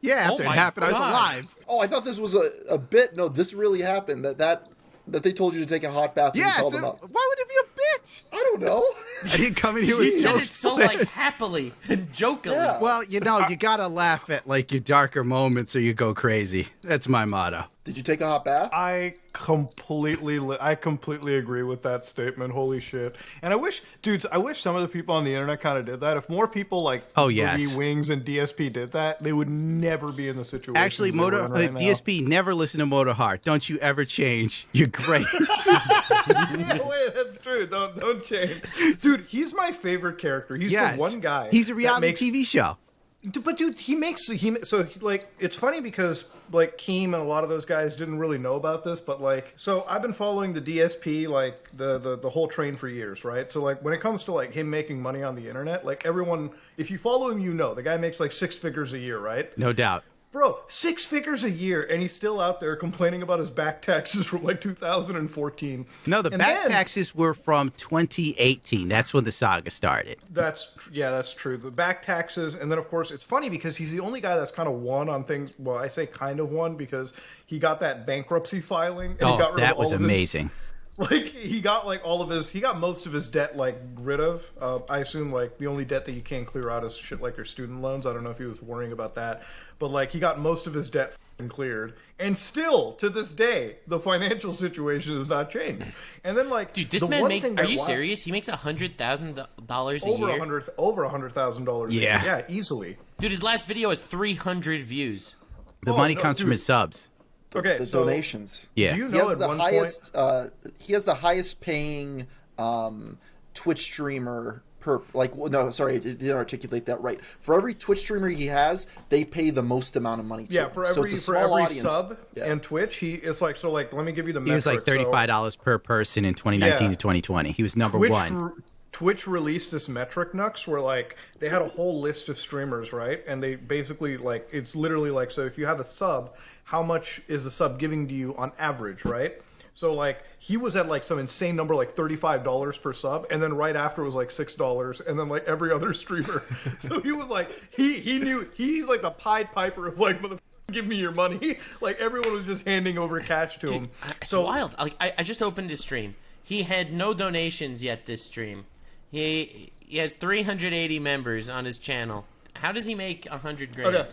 Yeah, after Oh it my happened, I was God. alive. Oh, I thought this was a bit. No, this really happened. That they told you to take a hot bath and you Yes, called them up. why would it be a bitch? I don't know. I didn't come in here You with said no it so split. like happily and jokingly. Yeah. Well, you know, you gotta laugh at like your darker moments or you go crazy. That's my motto. Did you take a hot bath? I completely agree with that statement. Holy shit! And I wish some of the people on the internet kind of did that. If more people like yes. Boogie Wings and DSP did that, they would never be in the situation. Actually, DSP, never listen to Motor Heart. Don't you ever change. You're great. Wait, that's true. Don't change, dude. He's my favorite character. He's Yes. the one guy. He's a that reality makes- TV show. But dude, like it's funny because like Keem and a lot of those guys didn't really know about this, but like so I've been following the DSP like the whole train for years, right? So like when it comes to like him making money on the internet, like everyone, if you follow him, you know the guy makes like 6 figures a year, right? No doubt. Bro, 6 figures a year, and he's still out there complaining about his back taxes from like 2014. No, the And back then- taxes were from 2018. That's when the saga started. That's true. The back taxes, and then of course it's funny because he's the only guy that's kind of won on things. Well, I say kind of won because he got that bankruptcy filing. And he got rid That of all was of his- amazing. like he got most of his debt like rid of. I assume like the only debt that you can't clear out is shit like your student loans. I don't know if he was worrying about that, but like he got most of his debt cleared, and still to this day the financial situation has not changed. And then like Dude, this the man one makes. thing Are that you wa- serious? He makes $100,000 a over year. $100,000 Yeah. yeah, easily. Dude, his last video has 300 views. The Oh, money no, comes from dude. his subs. Okay, The so donations. Yeah. do you He know has at the one highest. point? He has the highest paying Twitch streamer per. Like, well, no, sorry, I didn't articulate that right. For every Twitch streamer he has, they pay the most amount of money. To Yeah, him. for So every it's a for small every audience. sub Yeah. and Twitch, it's like so. Like, let me give you the. He was like metric. So $35 per person in 2019 Yeah. to 2020. He was number Twitch, one. Twitch released this metric nux where like they had a whole list of streamers, right? And they basically like it's literally like so if you have a sub, how much is the sub giving to you on average, right? So like he was at like some insane number like $35 per sub, and then right after it was like $6, and then like every other streamer. So he was like he knew he's like the Pied Piper of like motherfucker, give me your money. Like everyone was just handing over cash to him. It's wild. I just opened his stream. He had no donations yet this stream. He has 380 members on his channel. How does he make 100 grand?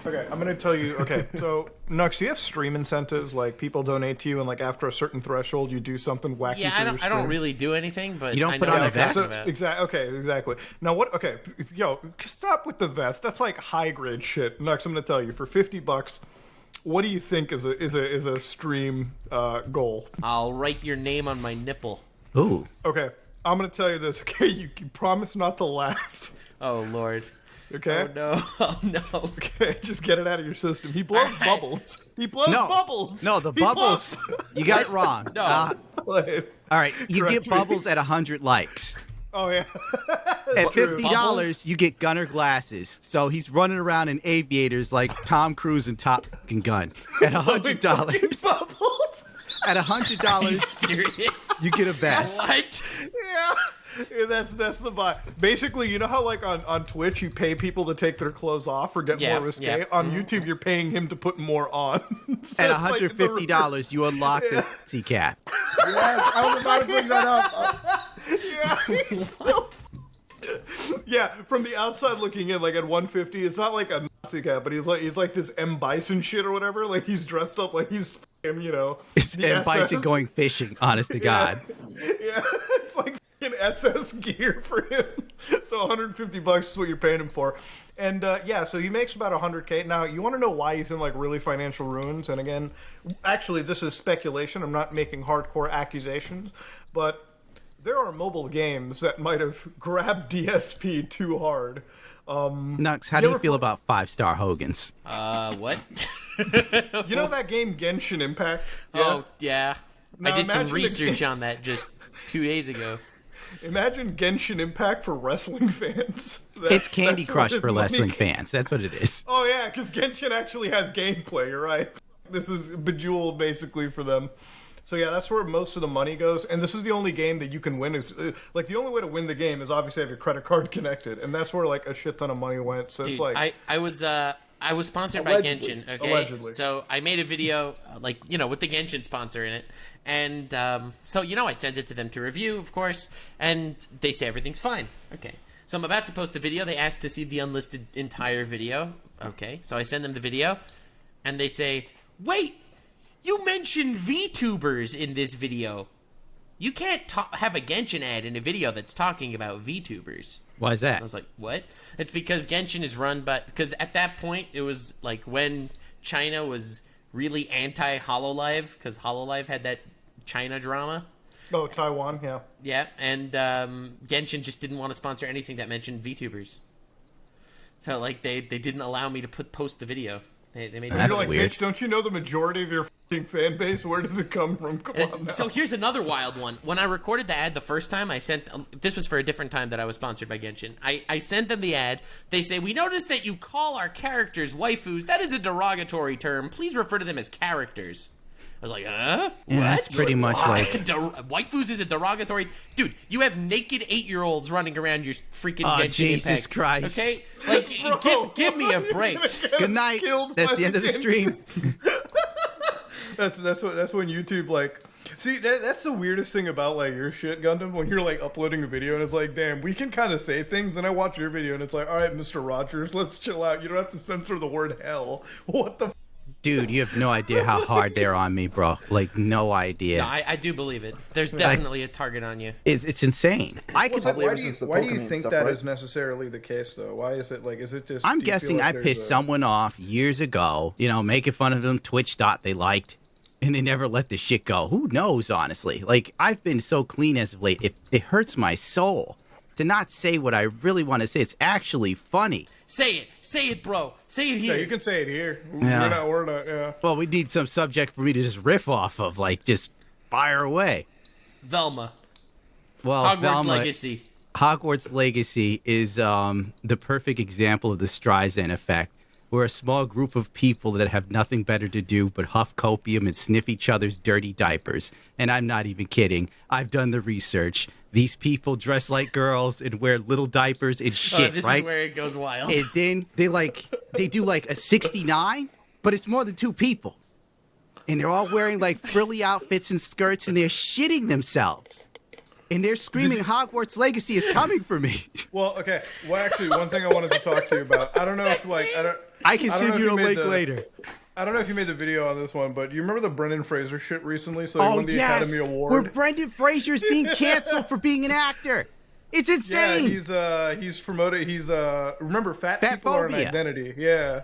Okay, I'm gonna tell you. Okay, so Nux, do you have stream incentives? Like people donate to you, and like after a certain threshold, you do something wacky. Yeah, for I your don't stream? really do anything, but You don't I put know on what a you're vest? talking about. Exactly. Now what? Okay, stop with the vest. That's like high grade shit. Nux, I'm gonna tell you. For $50, What do you think is a stream goal? I'll write your name on my nipple. Ooh. Okay, I'm gonna tell you this. Okay, you can promise not to laugh. Oh Lord. Okay. Oh no. Oh no. Okay, just get it out of your system. He blows bubbles. He blows bubbles. No, the He bubbles. You got it wrong. No. blows- All right, you Correct get me. bubbles at 100 likes. Oh yeah. At $50, Bubbles? you get Gunner glasses. So he's running around in aviators like Tom Cruise in Top Gun. At $100, Bubbles. at Are you $100, serious? you get a vest. What? Yeah. Yeah, that's the buy. Basically, you know how like on Twitch you pay people to take their clothes off or get Yeah, more risque? yeah. On YouTube you're paying him to put more on. So At it's like the- $150, you unlock the Sea Cap. Yes, I was about to bring that up. Yeah, from the outside looking in, like at 150, it's not like a Nazi cap, but he's like this M Bison shit or whatever. Like he's dressed up like he's fucking, It's the and Bison SS. going fishing, honest to God. Yeah, it's like fucking SS gear for him. So 150 bucks is what you're paying him for. And yeah, so he makes about 100K. Now, you want to know why he's in like really financial ruins? And again, actually, this is speculation. I'm not making hardcore accusations, but there are mobile games that might have grabbed DSP too hard. Nux, how do you feel about 5-star Hogan's? What? You know that game Genshin Impact? Oh yeah. Now I did some imagine the research game- on that just 2 days ago. Imagine Genshin Impact for wrestling fans. It's Candy that's what Crush his for money- wrestling fans. That's what it is. Oh yeah, because Genshin actually has gameplay. You're right. This is Bejeweled basically for them. So yeah, that's where most of the money goes. And this is the only game that you can win. Is like the only way to win the game is obviously have your credit card connected, and that's where like a shit ton of money went. So Dude, it's like I was sponsored Allegedly. by Genshin. Okay, Allegedly. so I made a video with the Genshin sponsor in it, and so I sent it to them to review, of course, and they say everything's fine. Okay, so I'm about to post the video. They asked to see the unlisted entire video. Okay, so I send them the video, and they say, "Wait, you mentioned VTubers in this video. You can't have a Genshin ad in a video that's talking about VTubers." Why is that? I was like, what? It's because Genshin is run by... Because at that point, it was like when China was really anti-HoloLive, because HoloLive had that China drama. oh Taiwan, yeah. Yeah, and Genshin just didn't want to sponsor anything that mentioned VTubers. So, like, they didn't allow me to post the video. They made That's You're like, weird. bitch, don't you know the majority of your fucking fan base? Where does it come from? Come on now. So here's another wild one. When I recorded the ad the first time, I sent... This was for a different time that I was sponsored by Genshin. I sent them the ad. They say, "We noticed that you call our characters waifus. That is a derogatory term. Please refer to them as characters." I was like, huh? Yeah, What? that's pretty much like... Waifus is a derogatory... Dude, you have naked 8-year-olds running around your freaking Oh, Genshin Jesus Impact. Christ. Okay? Like, give me a break. Good night. Killed That's by the end of the Genshin. stream. That's when YouTube like see that's the weirdest thing about like your shit Gundam when you're like uploading a video and it's like damn we can kind of say things, then I watch your video and it's like all right Mr. Rogers, let's chill out, you don't have to censor the word hell. What the Dude, you have no idea how hard they're on me, bro. Like, no idea. No, I do believe it. There's definitely a target on you. It's insane. I could. Probably ever since the Pokemon stuff, right? necessarily the case though? Why is it like is it just I'm guessing I pissed someone off years ago, making fun of them, Twitch thought they liked, and they never let the shit go. Who knows, honestly? Like, I've been so clean as of late, it hurts my soul to not say what I really want to say. It's actually funny. Say it, bro. Say it here. Yeah, you can say it here. Yeah. We're not yeah. Well, we need some subject for me to just riff off of, like, just fire away. Velma. Well, Hogwarts Velma, Legacy. Hogwarts Legacy is the perfect example of the Streisand effect. We're a small group of people that have nothing better to do but huff copium and sniff each other's dirty diapers. And I'm not even kidding. I've done the research. These people dress like girls and wear little diapers and shit, This right? is where it goes wild. And then they do like a 69, but it's more than 2 people. And they're all wearing like frilly outfits and skirts and they're shitting themselves. And they're screaming, Hogwarts Legacy is coming for me. Well, okay. Well, actually, one thing I wanted to talk to you about. I don't know if like I can I don't send know you if a made link the- later. I don't know if you made the video on this one, but you remember the Brendan Fraser shit recently? So he Oh, won the yes. Academy Award. Where Brendan Fraser's being canceled for being an actor. It's insane. Yeah, he's promoted. He's remember fat Fat people are an phobia. identity. Yeah,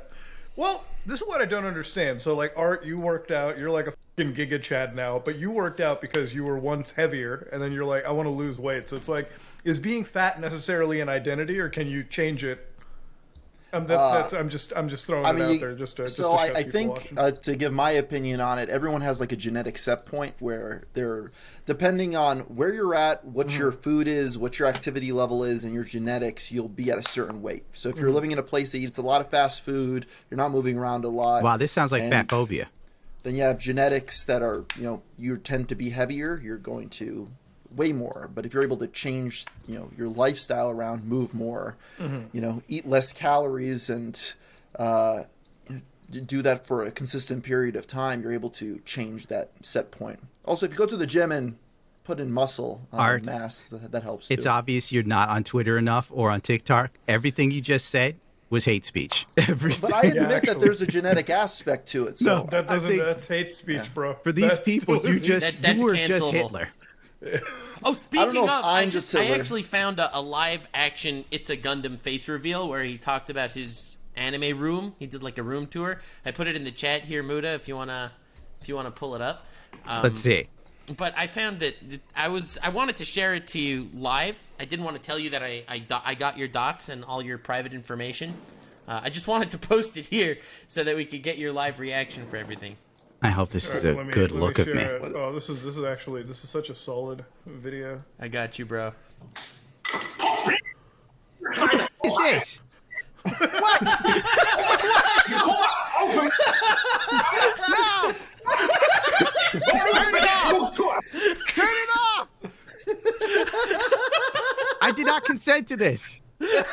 Well, this is what I don't understand. So, like, Art, you worked out. You're like a fucking Giga Chad now, but you worked out because you were once heavier, and then you're like, I want to lose weight. So it's like, is being fat necessarily an identity, or can you change it? I'm just throwing it out there just to I think to give my opinion on it, everyone has like a genetic set point where they're depending on where you're at, what your food is, what your activity level is, and your genetics, you'll be at a certain weight. So if you're living in a place that eats a lot of fast food, you're not moving around a lot. Wow, this sounds like fat phobia. Then you have genetics that are, you tend to be heavier, you're going to weigh more. But if you're able to change, your lifestyle around, move more, eat less calories and do that for a consistent period of time, you're able to change that set point. Also, if you go to the gym and put in muscle mass, that helps too. It's obvious you're not on Twitter enough or on TikTok. Everything you just said was hate speech. But I admit that there's a genetic aspect to it. So that's hate speech, bro. For these people, you were just Hitler. Oh, speaking of, I Hitler. actually found a live action It's a Gundam face reveal where he talked about his anime room. He did like a room tour. I put it in the chat here, Muda, if you wanna pull it up. Let's see. But I found that I wanted to share it to you live. I didn't want to tell you that I got your docs and all your private information. I just wanted to post it here so that we could get your live reaction for everything. I hope this is a good look of me. Oh, this is such a solid video. I got you, bro. What is this? What? No! Turn it off! Turn it off! I did not consent to this. The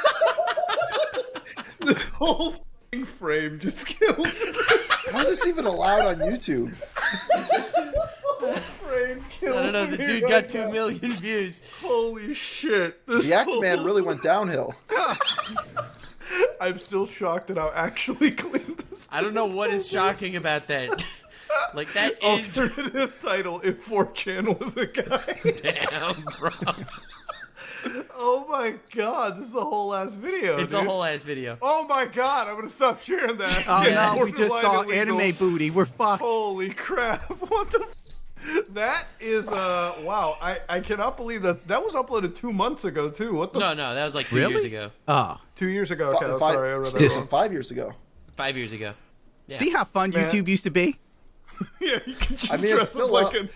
whole frame just kills. How is this even allowed on YouTube? Frame kills. I don't know. The dude got 2 million views. Holy shit! The Act Man really went downhill. I'm still shocked at how actually clean this. I don't know what is shocking about that. Like that is alternative title if 4chan was a guy. Damn, bro. Oh my god, this is a whole ass video. It's dude. a whole ass video. Oh my god, I'm gonna stop sharing that. Oh Yeah, no, we just saw illegal. anime booty. We're fucked. Holy crap! What the? That is wow. I cannot believe that was uploaded 2 months ago too. What the? No, that was like 2 years ago. Oh. 2 years ago. Okay, sorry, I read that This wrong. 5 years ago. 5 years ago. Yeah. See how fun YouTube used to be? Yeah, you can just I mean, it's dress still up like up.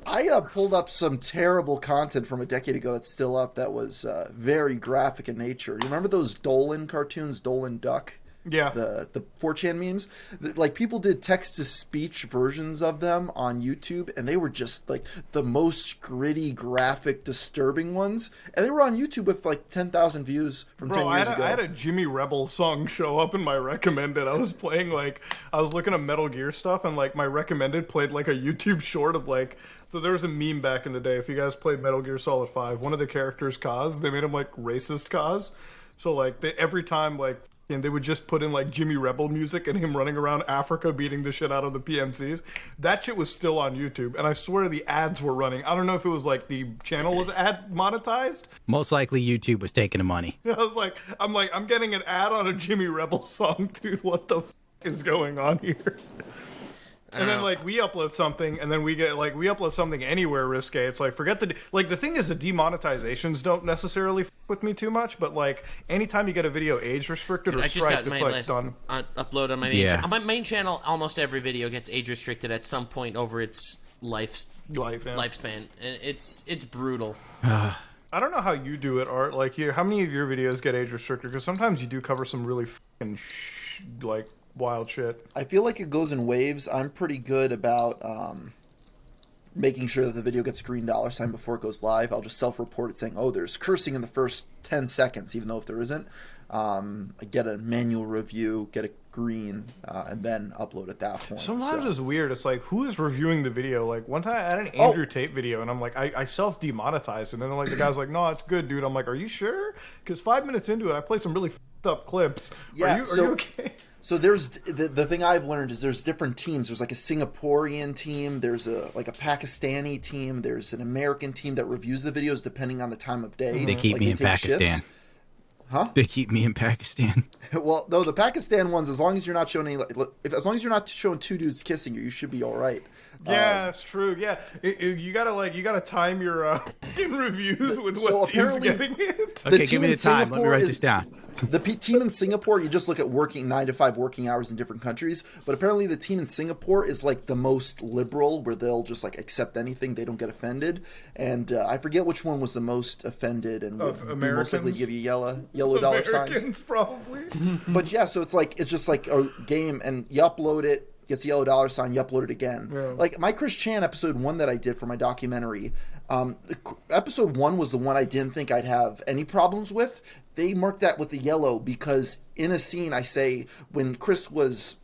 I pulled up some terrible content from a decade ago that's still up that was very graphic in nature. You remember those Dolan cartoons, Dolan Duck? Yeah. The 4chan memes? Like, people did text-to-speech versions of them on YouTube, and they were just, like, the most gritty, graphic, disturbing ones. And they were on YouTube with, like, 10,000 views from 10 years ago. I had a Jimmy Rebel song show up in my recommended. I was playing, like, I was looking at Metal Gear stuff, and, like, my recommended played, like, a YouTube short of, like, so there was a meme back in the day. If you guys played Metal Gear Solid 5, one of the characters, Kaz, they made him, like, racist Kaz. So, like, every time, like, and they would just put in like Jimmy Rebel music and him running around Africa beating the shit out of the PMCs. That shit was still on YouTube, and I swear the ads were running. I don't know if it was like the channel was ad monetized. Most likely YouTube was taking the money. I'm getting an ad on a Jimmy Rebel song, dude. What the f is going on here? And then, like, we upload something, and then we upload something anywhere risque. It's like, the thing is, the demonetizations don't necessarily f with me too much, but, like, anytime you get a video age restricted or striped, it's, like, done. Upload on my main channel. On my main channel, almost every video gets age restricted at some point over its lifespan. And it's brutal. I don't know how you do it, Art. Like, how many of your videos get age restricted? Because sometimes you do cover some really fucking, like, wild shit. I feel like it goes in waves. I'm pretty good about making sure that the video gets a green dollar sign before it goes live. I'll just self-report it saying, oh, there's cursing in the first 10 seconds, even though if there isn't. I get a manual review, get a green, and then upload at that point. Sometimes it's weird. It's like, who is reviewing the video? Like, one time I had an Andrew Tate video, and I'm like, I self-demonetized, and then like the guy's like, no, it's good, dude. I'm like, are you sure? Because 5 minutes into it, I play some really f***ed up clips. Yeah, are you okay? So there's the thing I've learned is there's different teams. There's like a Singaporean team. There's a Pakistani team. There's an American team that reviews the videos depending on the time of day. They keep me in Pakistan. Shifts. They keep me in Pakistan. Well, no, the Pakistan ones, as long as you're not showing any, as long as you're not showing two dudes kissing you should be all right. Yeah, it's true. Yeah, you gotta time your reviews with what team's getting it. Okay, give me the time. Let me write this down. The team in Singapore, you just look at working 9 to 5 working hours in different countries. But apparently, the team in Singapore is like the most liberal, where they'll just like accept anything; they don't get offended. And I forget which one was the most offended and would be most likely to give you yellow dollar signs. Americans, probably. But yeah, so it's just like a game, and you upload it. Gets a yellow dollar sign, you upload it again. Yeah. Like my Chris Chan episode 1 that I did for my documentary, episode 1 was the one I didn't think I'd have any problems with. They marked that with the yellow because in a scene I say when Chris was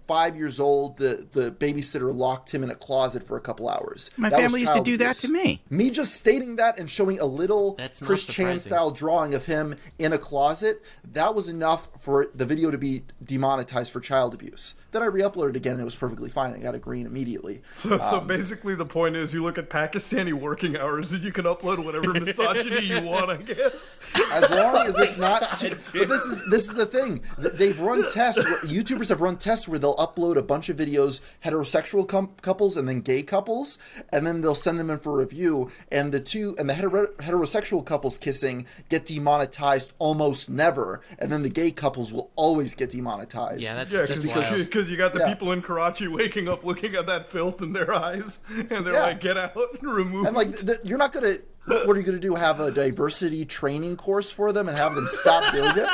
5 years old, the babysitter locked him in a closet for a couple hours. My family used to do that to me. Me just stating that and showing a little Chris Chan style drawing of him in a closet, that was enough for the video to be demonetized for child abuse. Then I re-uploaded again and it was perfectly fine. I got a green immediately. So basically the point is you look at Pakistani working hours and you can upload whatever misogyny you want, I guess. As long as it's not... But this is the thing. They've run tests. YouTubers have run tests where they'll upload a bunch of videos, heterosexual couples and then gay couples, and then they'll send them in for review. And the heterosexual couples kissing get demonetized almost never, and then the gay couples will always get demonetized. Yeah, that's because you got the people in Karachi waking up looking at that filth in their eyes, and they're like, "Get out, remove." And like, you're not gonna. What are you gonna do? Have a diversity training course for them and have them stop doing it?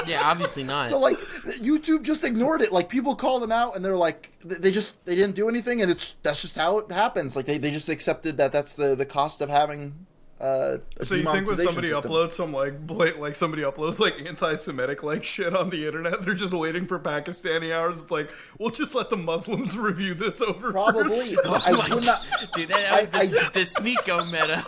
Yeah, obviously not. So like, YouTube just ignored it. Like people call them out, and they're like, they didn't do anything, and that's just how it happens. Like they just accepted that that's the cost of having. So you think when somebody system. uploads some somebody uploads like anti-Semitic like shit on the internet, they're just waiting for Pakistani hours? It's like, we'll just let the Muslims review this over. Probably. First. Dude, that was the Sneeko meta.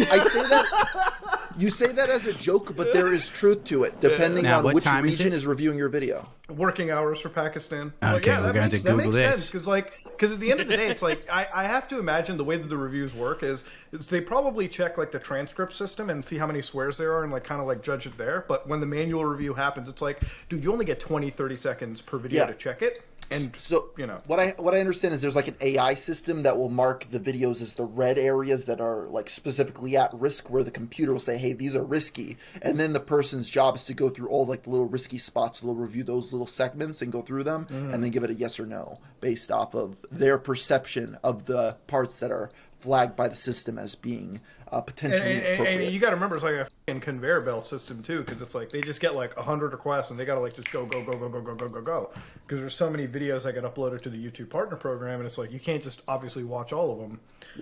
I say that. You say that as a joke, but there is truth to it, depending on which region is reviewing your video. Working hours for Pakistan. Okay, we're going to Google this. Because at the end of the day, it's like I have to imagine the way that the reviews work is they probably check like the transcript system and see how many swears there are and like kind of like judge it there. But when the manual review happens, it's like, dude, you only get 20-30 seconds per video to check it. And so what I understand is there's like an AI system that will mark the videos as the red areas that are like specifically at risk, where the computer will say, hey, these are risky, and then the person's job is to go through all like the little risky spots. They'll review those little segments and go through them and then give it a yes or no based off of their perception of the parts that are flagged by the system as being potentially appropriate. And you got to remember, it's like a fucking conveyor belt system too, because it's like they just get like 100 requests and they got to like just go because there's so many videos that get uploaded to the YouTube Partner Program, and it's like you can't just obviously watch all of them.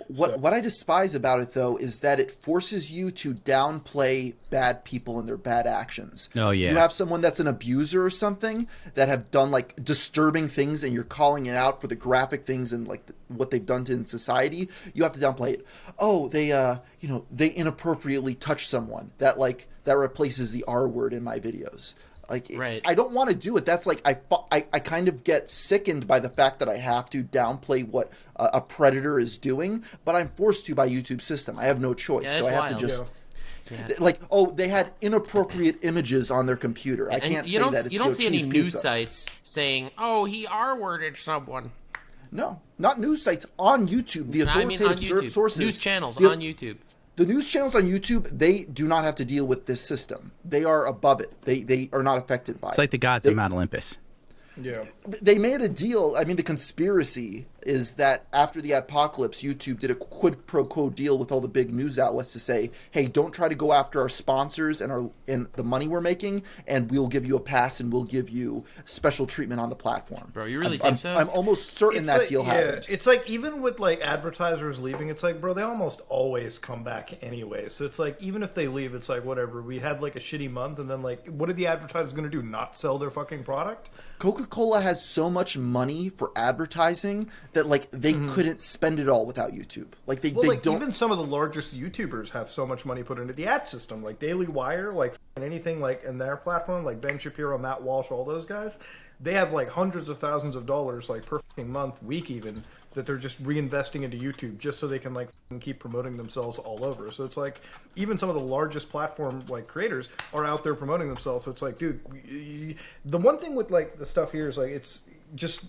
What I despise about it though is that it forces you to downplay bad people and their bad actions. Oh yeah. You have someone that's an abuser or something that have done like disturbing things, and you're calling it out for the graphic things and like what they've done to in society. You have to downplay it. Oh, they inappropriately touch someone. That replaces the R word in my videos. Like, right. I don't want to do it. That's like I kind of get sickened by the fact that I have to downplay what a predator is doing, but I'm forced to by YouTube's system. I have no choice, so I have to just like, oh, they had inappropriate images on their computer. I can't say that. It's you don't see any pizza. News sites saying, "Oh, he R-worded someone." No, not news sites on YouTube. The authoritative sources, news channels on YouTube. The news channels on YouTube, they do not have to deal with this system. They are above it. They are not affected by it. It's like the gods of Mount Olympus. Yeah. They made a deal. I mean, the conspiracy is that after the apocalypse, YouTube did a quid pro quo deal with all the big news outlets to say, hey, don't try to go after our sponsors and the money we're making, and we'll give you a pass and we'll give you special treatment on the platform. Bro, you really think so? I'm almost certain that deal happened. It's like, even with like advertisers leaving, it's like, bro, they almost always come back anyway. So it's like, even if they leave, it's like, whatever. We had like a shitty month, and then like, what are the advertisers going to do? Not sell their fucking product? Coca-Cola has so much money for advertising that like they couldn't spend it all without YouTube. Like they don't. Even some of the largest YouTubers have so much money put into the ad system, like Daily Wire, like anything like in their platform, like Ben Shapiro, Matt Walsh, all those guys. They have like hundreds of thousands of dollars like per fucking month, week even, that they're just reinvesting into YouTube just so they can like keep promoting themselves all over. So it's like even some of the largest platform like creators are out there promoting themselves. So it's like, dude, the one thing with like the stuff here is like it's just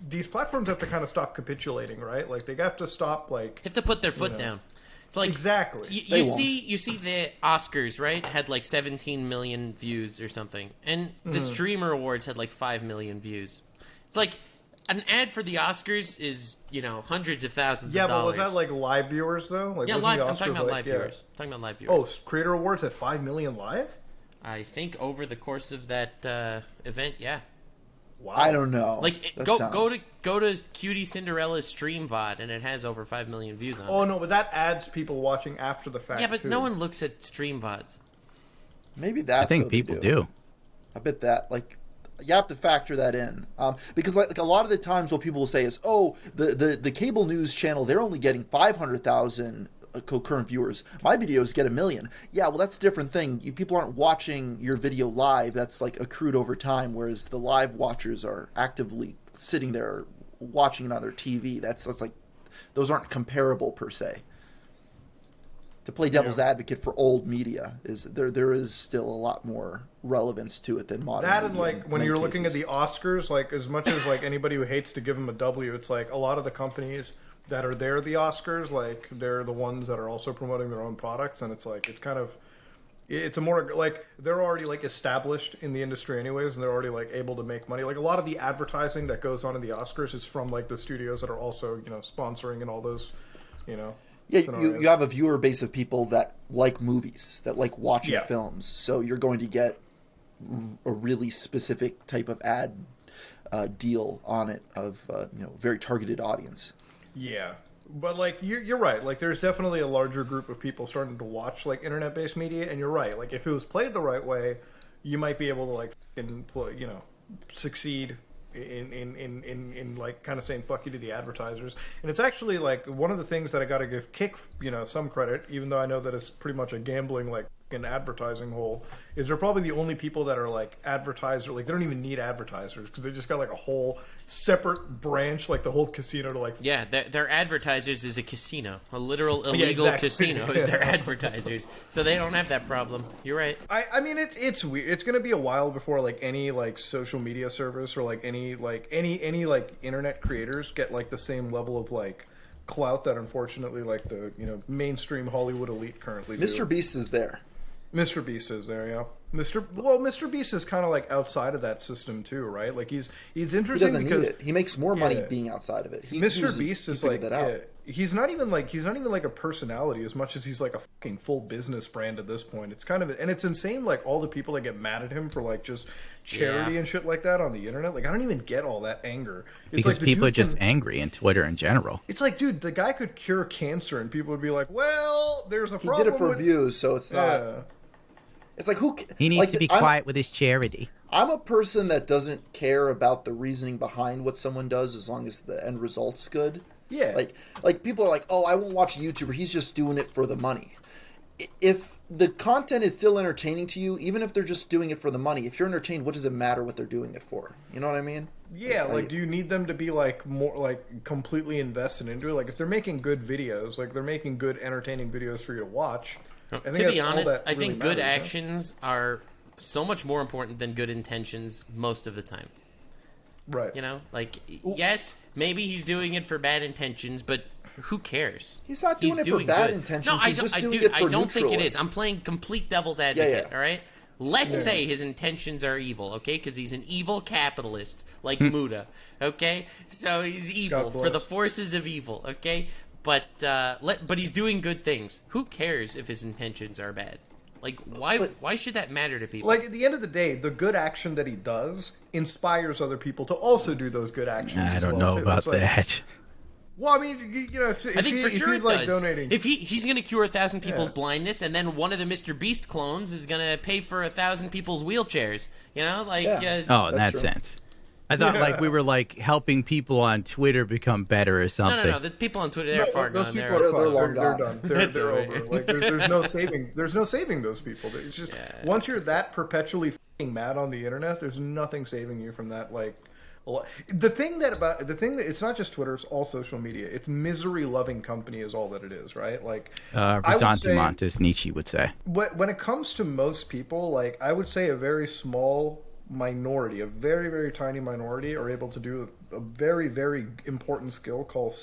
these platforms have to kind of stop capitulating, right? Like they have to stop like They have to put their foot down. It's like exactly. You see the Oscars, right? Had like 17 million views or something, and the Streamer Awards had like 5 million views. It's like an ad for the Oscars is hundreds of thousands of dollars. Yeah, but was that like live viewers though? Like, yeah, live. I'm talking about live viewers. I'm talking about live viewers. Oh, Creator Awards at 5 million live? I think over the course of that event, yeah. Wow. I don't know. Like go to Cutie Cinderella's stream VOD and it has over 5 million views on it. Oh no, but that adds people watching after the fact. Yeah, but too. no one looks at stream VODs. Maybe that. I think though, people do. I bet that you have to factor that in because like a lot of the times what people will say is, oh, the cable news channel, they're only getting 500,000 concurrent viewers. My videos get 1 million. Yeah, well, that's a different thing. People aren't watching your video live. That's like accrued over time, whereas the live watchers are actively sitting there watching it on their TV. That's like those aren't comparable per se. To play devil's advocate for old media is there is still a lot more relevance to it than modern. That media and like in when many you're cases. looking at the Oscars, like as much as like anybody who hates to give them a W, it's like a lot of the companies that are there at the Oscars, like they're the ones that are also promoting their own products, and it's like it's a more like they're already like established in the industry anyways, and they're already like able to make money. Like a lot of the advertising that goes on in the Oscars is from like the studios that are also sponsoring and all those Yeah, you have a viewer base of people that like movies, that like watching films. So you're going to get a really specific type of ad deal on it of very targeted audience. Yeah, but like you're right. Like there's definitely a larger group of people starting to watch like internet-based media, and you're right. Like if it was played the right way, you might be able to like succeed in like kind of saying fuck you to the advertisers. And it's actually like one of the things that I got to give Kick some credit, even though I know that it's pretty much a gambling like an advertising hole, is they're probably the only people that are like advertiser, like they don't even need advertisers because they just got like a whole separate branch, like the whole casino to like their advertisers is a casino, a literal illegal casino is their advertisers, so they don't have that problem. You're right. I mean it's weird. It's gonna be a while before like any like social media service or like any like internet creators get like the same level of like clout that unfortunately like the mainstream Hollywood elite currently do. Mr. Beast is there. Mr. Beast is there, yeah. Mr. Beast is kind of like outside of that system too, right? Like he's interesting. He doesn't because need it. He makes more money being outside of it. Mr. Beast is like he's not even like a personality as much as he's like a fucking full business brand at this point. It's kind of and it's insane like all the people that get mad at him for like just charity and shit like that on the internet. Like I don't even get all that anger. It's because like people are just angry in Twitter in general. It's like, dude, the guy could cure cancer, and people would be like, "Well, there's a problem." He did it for with... views, so it's not. It's like he needs to be quiet with his charity. I'm a person that doesn't care about the reasoning behind what someone does as long as the end result's good. Yeah. Like people are like, oh, I won't watch a YouTuber. He's just doing it for the money. If the content is still entertaining to you, even if they're just doing it for the money, if you're entertained, what does it matter what they're doing it for? You know what I mean? Yeah, like do you need them to be like more like completely invested into it? Like if they're making good videos, like they're making good entertaining videos for you to watch. To be honest, I think good actions are so much more important than good intentions most of the time. Right. Yes, maybe he's doing it for bad intentions, but who cares? He's not doing it for bad intentions. No, he's just doing it for I don't think it neutral. is. I'm playing complete devil's advocate, Yeah. all right? Let's say his intentions are evil, okay? Because he's an evil capitalist, like Muda, okay? So he's evil for the forces of evil, okay? But he's doing good things. Who cares if his intentions are bad? Like, why should that matter to people? Like, at the end of the day, the good action that he does inspires other people to also do those good actions. I don't know about that. Well, I mean, I think for sure he's it like does. donating. If he's going to cure 1,000 people's blindness, and then one of the Mr. Beast clones is going to pay for 1,000 people's wheelchairs, in that true. sense. I thought like we were like helping people on Twitter become better or something. No. The people on Twitter, they're far those gone. people They're are long they're gone. done. They're over. Like there's no saving. There's no saving those people. It's just once you're that perpetually f***ing mad on the internet, there's nothing saving you from that. Like The thing that it's not just Twitter, it's all social media. It's misery loving company is all that it is, right? Like Resentiment, as Nietzsche would say. when it comes to most people, like I would say a very small minority, a very, very tiny minority are able to do a very, very important skill called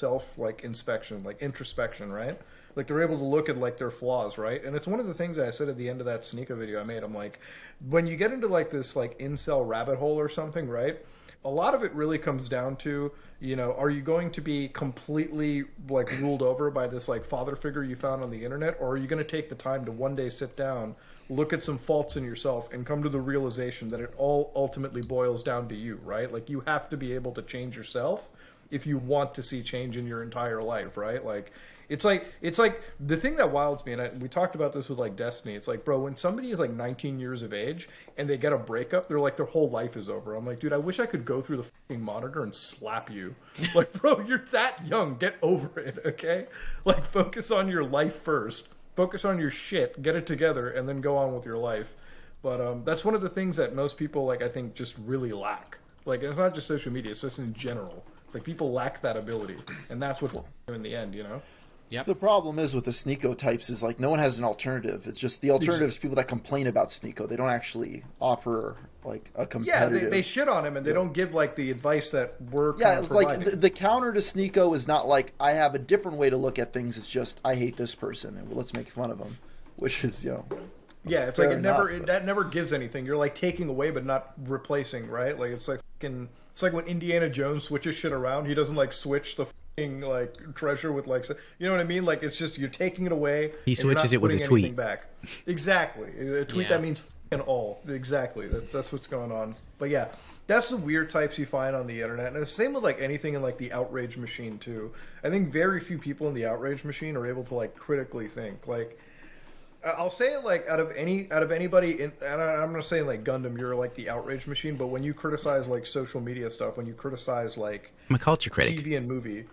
inspection, like introspection, right? Like they're able to look at like their flaws, right? And it's one of the things that I said at the end of that Sneaker video I made. I'm like, when you get into like this like incel rabbit hole or something, right? A lot of it really comes down to, are you going to be completely like ruled over by this like father figure you found on the internet, or are you going to take the time to one day sit down, look at some faults in yourself, and come to the realization that it all ultimately boils down to you, right? Like you have to be able to change yourself if you want to see change in your entire life, right? Like it's like the thing that wilds me, and we talked about this with like Destiny. It's like, bro, when somebody is like 19 years of age and they get a breakup, they're like their whole life is over. I'm like, dude, I wish I could go through the fucking monitor and slap you. Like, bro, you're that young. Get over it, okay? Like, focus on your life first. Focus on your shit. Get it together, and then go on with your life. But that's one of the things that most people, like, I think, just really lack. Like, it's not just social media; it's just in general. Like, people lack that ability, and that's what in the end, Yep. The problem is with the Sneeko types is like no one has an alternative. It's just the alternative is people that complain about Sneeko. They don't actually offer like a competitive. Yeah, they shit on him and they don't give like the advice that we're it's providing. like the counter to Sneeko is not like I have a different way to look at things. It's just I hate this person and let's make fun of him, which is yeah, it's like that never gives anything. You're like taking away but not replacing, right? Like it's like when Indiana Jones switches shit around. He doesn't like switch the like treasure with like, you know what I mean? Like it's just you're taking it away. He switches it with a tweet. Back. Exactly, a tweet that means all. Exactly, that's what's going on. But yeah, that's the weird types you find on the internet, and the same with like anything in like the outrage machine too. I think very few people in the outrage machine are able to like critically think. Like I'll say it like out of anybody, and I'm not saying like Gundam, you're like the outrage machine, but when you criticize like social media stuff, when you criticize like I'm a culture critic. TV and movie.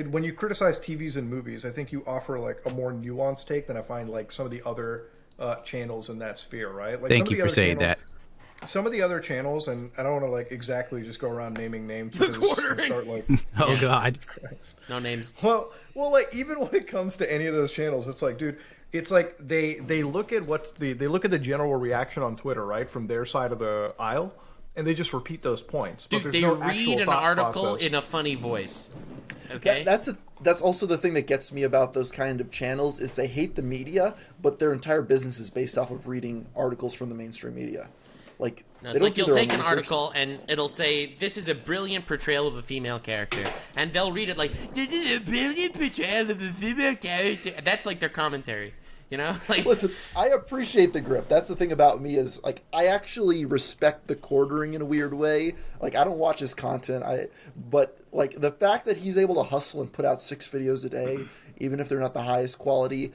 When you criticize TVs and movies, I think you offer like a more nuanced take than I find like some of the other channels in that sphere, right? Like, Thank you for saying that. Some of the other channels, and I don't want to like exactly just go around naming names and start like, oh god, no names. Well, like even when it comes to any of those channels, it's like, dude, it's like they look at they look at the general reaction on Twitter, right, from their side of the aisle, and they just repeat those points. Dude, they read an article in a funny voice. Okay, that's also the thing that gets me about those kind of channels is they hate the media, but their entire business is based off of reading articles from the mainstream media. Like, no, it's like you'll take an article and it'll say, this is a brilliant portrayal of a female character. And they'll read it like, this is a brilliant portrayal of a female character. That's like their commentary, Like, listen, I appreciate the grift. That's the thing about me is, like, I actually respect the quartering in a weird way. Like, I don't watch his content, but, like, the fact that he's able to hustle and put out 6 videos a day, even if they're not the highest quality...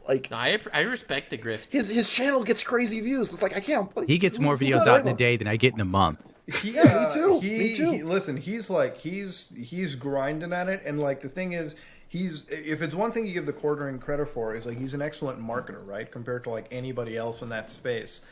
Like, no, I respect the grift. His channel gets crazy views. It's like I can't. He gets more videos out in a day than I get in a month. Yeah, me too. Me too. Listen, he's grinding at it, and like the thing is, if it's one thing you give the quartering credit for, is like he's an excellent marketer, right? Compared to like anybody else in that space.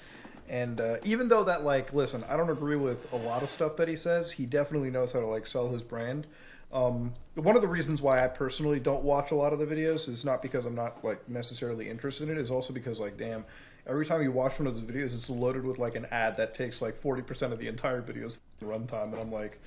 And even though that, like, listen, I don't agree with a lot of stuff that he says, he definitely knows how to like sell his brand. One of the reasons why I personally don't watch a lot of the videos is not because I'm not like necessarily interested in it. Is also because like, damn, every time you watch one of those videos, it's loaded with like an ad that takes like 40% of the entire video's runtime, and I'm like,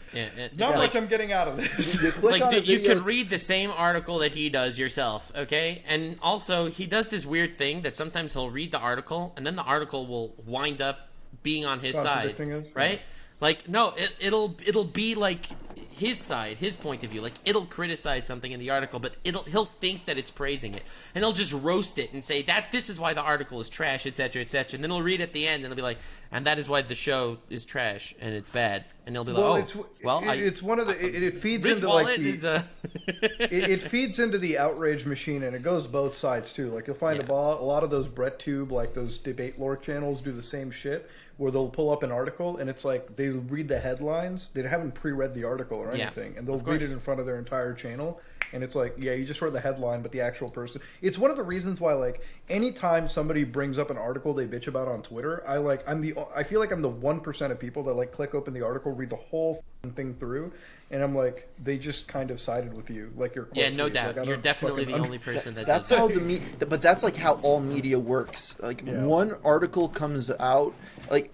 not much I'm getting out of this. It's like, dude, you could read the same article that he does yourself, okay? And also, he does this weird thing that sometimes he'll read the article, and then the article will wind up being on his side, right? Like, no, it'll be like his side, his point of view. Like, it'll criticize something in the article, but he'll think that it's praising it, and he'll just roast it and say that this is why the article is trash, etc., etc. And then he'll read at the end and he'll be like, and that is why the show is trash and it's bad. And he'll be like, it's one of the it feeds into like it feeds into the outrage machine, and it goes both sides too. Like you'll find a lot of those BrettTube, like those debate lore channels, do the same shit. Where they'll pull up an article and it's like they read the headlines. They haven't pre-read the article or anything, and they'll read it in front of their entire channel. and it's like, yeah, you just read the headline, but the actual person. It's one of the reasons why, like, anytime somebody brings up an article they bitch about on Twitter, I feel like I'm the 1% of people that like click open the article, read the whole thing through, and I'm like, they just kind of sided with you, like your yeah, no doubt. Like, you're definitely the only person that that's does how that. but that's like how all media works. Like one article comes out, like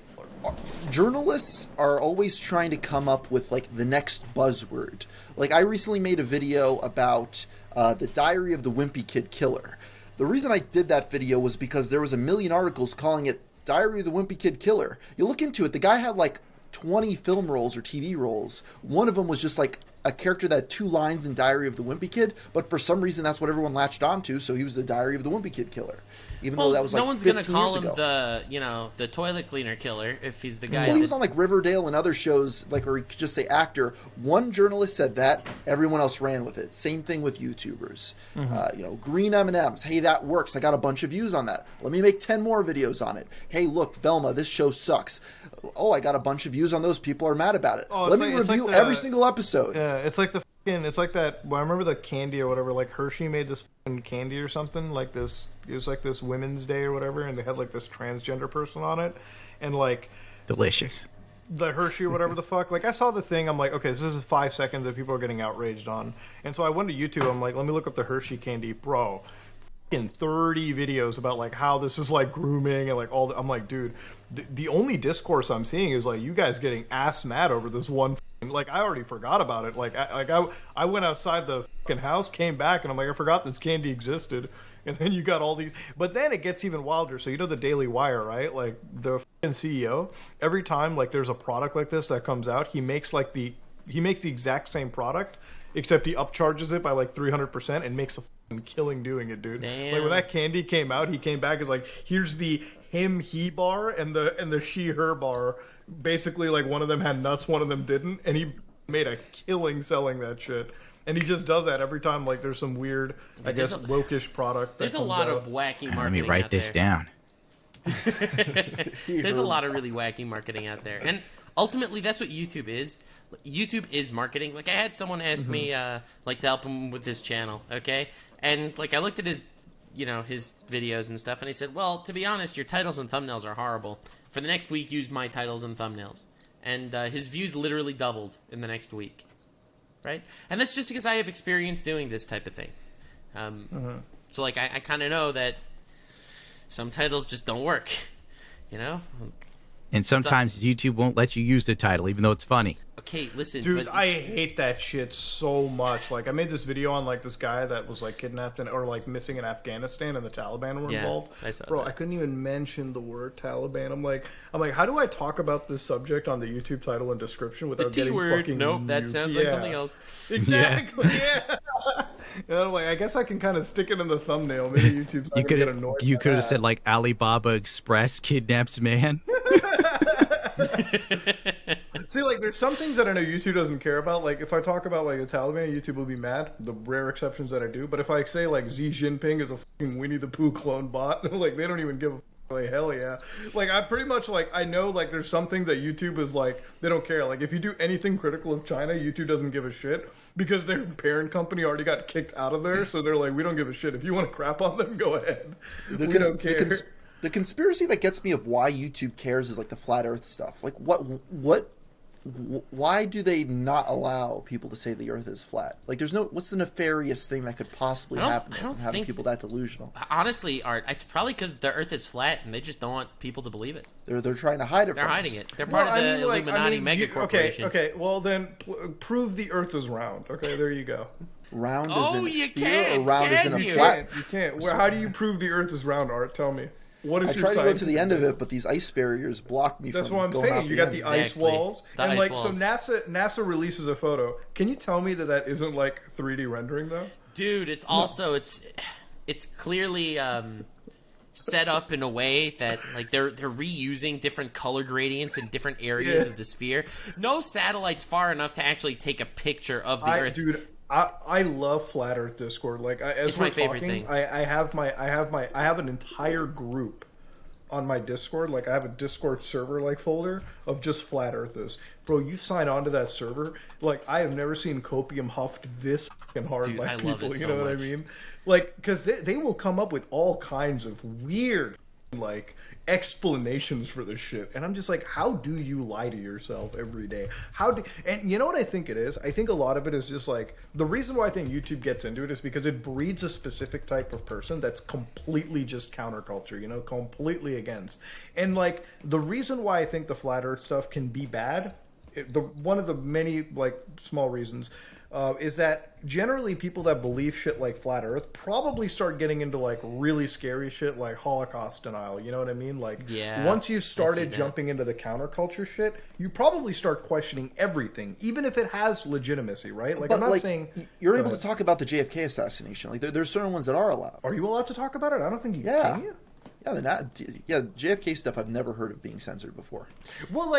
journalists are always trying to come up with like the next buzzword. Like I recently made a video about the Diary of the Wimpy Kid Killer. The reason I did that video was because there was a million articles calling it Diary of the Wimpy Kid Killer. You look into it, the guy had like 20 film roles or TV roles. One of them was just like a character that had 2 lines in Diary of the Wimpy Kid, but for some reason that's what everyone latched onto, so he was the Diary of the Wimpy Kid Killer. Even though that was like no one's gonna 15 call years him ago. the toilet cleaner killer if he's the guy. Well, he was on like Riverdale and other shows, like, or you could just say actor. One journalist said that, everyone else ran with it. Same thing with YouTubers. Green M&Ms. Hey, that works. I got a bunch of views on that. Let me make 10 more videos on it. Hey, look, Velma, this show sucks. Oh, I got a bunch of views on those. People are mad about it. Let me review every single episode. Yeah, it's like it's like that. Well, I remember the candy or whatever. Like Hershey made this candy or something. Like this, it was like this Women's Day or whatever, and they had like this transgender person on it, and like Delicious. the Hershey or whatever the fuck. Like I saw the thing. I'm like, okay, this is 5 seconds that people are getting outraged on, and so I went to YouTube. I'm like, let me look up the Hershey candy, bro. In 30 videos about like how this is like grooming and like all. I'm like, dude, the only discourse I'm seeing is like you guys getting ass mad over this one. Like I already forgot about it. Like I went outside the fucking house, came back, and I'm like, I forgot this candy existed. And then you got all these, but then it gets even wilder. So you know the Daily Wire, right? Like the fucking CEO, every time like there's a product like this that comes out, he makes the exact same product, except he upcharges it by like 300% and makes a fucking killing doing it, dude. Damn. Like when that candy came out, he came back as like, here's the him he bar and the she her bar. Basically, like one of them had nuts, one of them didn't, and he made a killing selling that shit. And he just does that every time. Like there's some weird, I guess, wokish product. There's a lot of wacky marketing. Let me write this down. There's a lot of really wacky marketing out there, and ultimately, that's what YouTube is. YouTube is marketing. Like I had someone ask me, like to help him with his channel, okay? And like I looked at his, his videos and stuff, and he said, "Well, to be honest, your titles and thumbnails are horrible. For the next week, use my titles and thumbnails." And his views literally doubled in the next week, right? And that's just because I have experience doing this type of thing. So like I kind of know that some titles just don't work, And sometimes YouTube won't let you use the title, even though it's funny. Okay, listen, dude, but I hate that shit so much. Like I made this video on like this guy that was like kidnapped or like missing in Afghanistan, and the Taliban were involved. I saw Bro, that. I couldn't even mention the word Taliban. I'm like, how do I talk about this subject on the YouTube title and description without the T getting word. fucking Nope, that nuked? sounds like something else. Exactly. Yeah. And I'm like, I guess I can kind of stick it in the thumbnail. Maybe YouTube's not gonna get annoyed. You could have by said that. like Alibaba Express kidnaps man. See, like, there's some things that I know YouTube doesn't care about. Like, if I talk about, like, the Taliban, YouTube will be mad. The rare exceptions that I do. But if I say, like, Xi Jinping is a fucking Winnie the Pooh clone bot, like, they don't even give a like, hell yeah. Like, I pretty much, like, I know, like, there's some things that YouTube is, like, they don't care. Like, if you do anything critical of China, YouTube doesn't give a shit. Because their parent company already got kicked out of there. So they're like, we don't give a shit. If you want to crap on them, go ahead. We don't care. The conspiracy that gets me of why YouTube cares is like the flat Earth stuff. Like why do they not allow people to say the Earth is flat? Like, what's the nefarious thing that could possibly happen from having people that delusional? Honestly, Art, it's probably because the Earth is flat and they just don't want people to believe it. They're trying to hide it. They're hiding it. They're part of the Illuminati mega corporation. Okay. Well, then prove the Earth is round. Okay, there you go. Round is in a you sphere, can't, or round is in a flat? You can't. Well, how do you prove the Earth is round, Art? Tell me. What is I your tried to go to the scientific end of method? it, but these ice barriers blocked me That's from what I'm going out saying. You got end. the ice Exactly. walls, The and ice like walls. so NASA releases a photo. Can you tell me that isn't like 3D rendering though? Dude, it's also it's clearly set up in a way that like they're reusing different color gradients in different areas of the sphere. No satellite's far enough to actually take a picture of the Earth. Dude, I love Flat Earth Discord. Like as It's we're my favorite talking, thing. I have an entire group on my Discord. Like, I have a Discord server like folder of just flat earthers. Bro, you sign on to that server, like, I have never seen copium huffed this fucking hard. Dude, like I people, love it you so know what I much. mean? Like, because they will come up with all kinds of weird, like, explanations for this shit, and I'm just like, how do you lie to yourself every day? And you know what I think it is? I think a lot of it is just like, the reason why I think YouTube gets into it is because it breeds a specific type of person that's completely just counterculture, you know, completely against. And like, the reason why I think the flat earth stuff can be bad, one of the many like small reasons, is that generally people that believe shit like flat earth probably start getting into like really scary shit like Holocaust denial, you know what I mean? Like, Yeah, once you I started see that. jumping into the counterculture shit, you probably start questioning everything, even if it has legitimacy, right? Like, But I'm not like, saying you're Go able to ahead. talk about the JFK assassination. Like, there's certain ones that are allowed. Are you allowed to talk about it? I don't think you Yeah. can. You? Yeah, they're not. Yeah, JFK stuff I've never heard of being censored before. Well,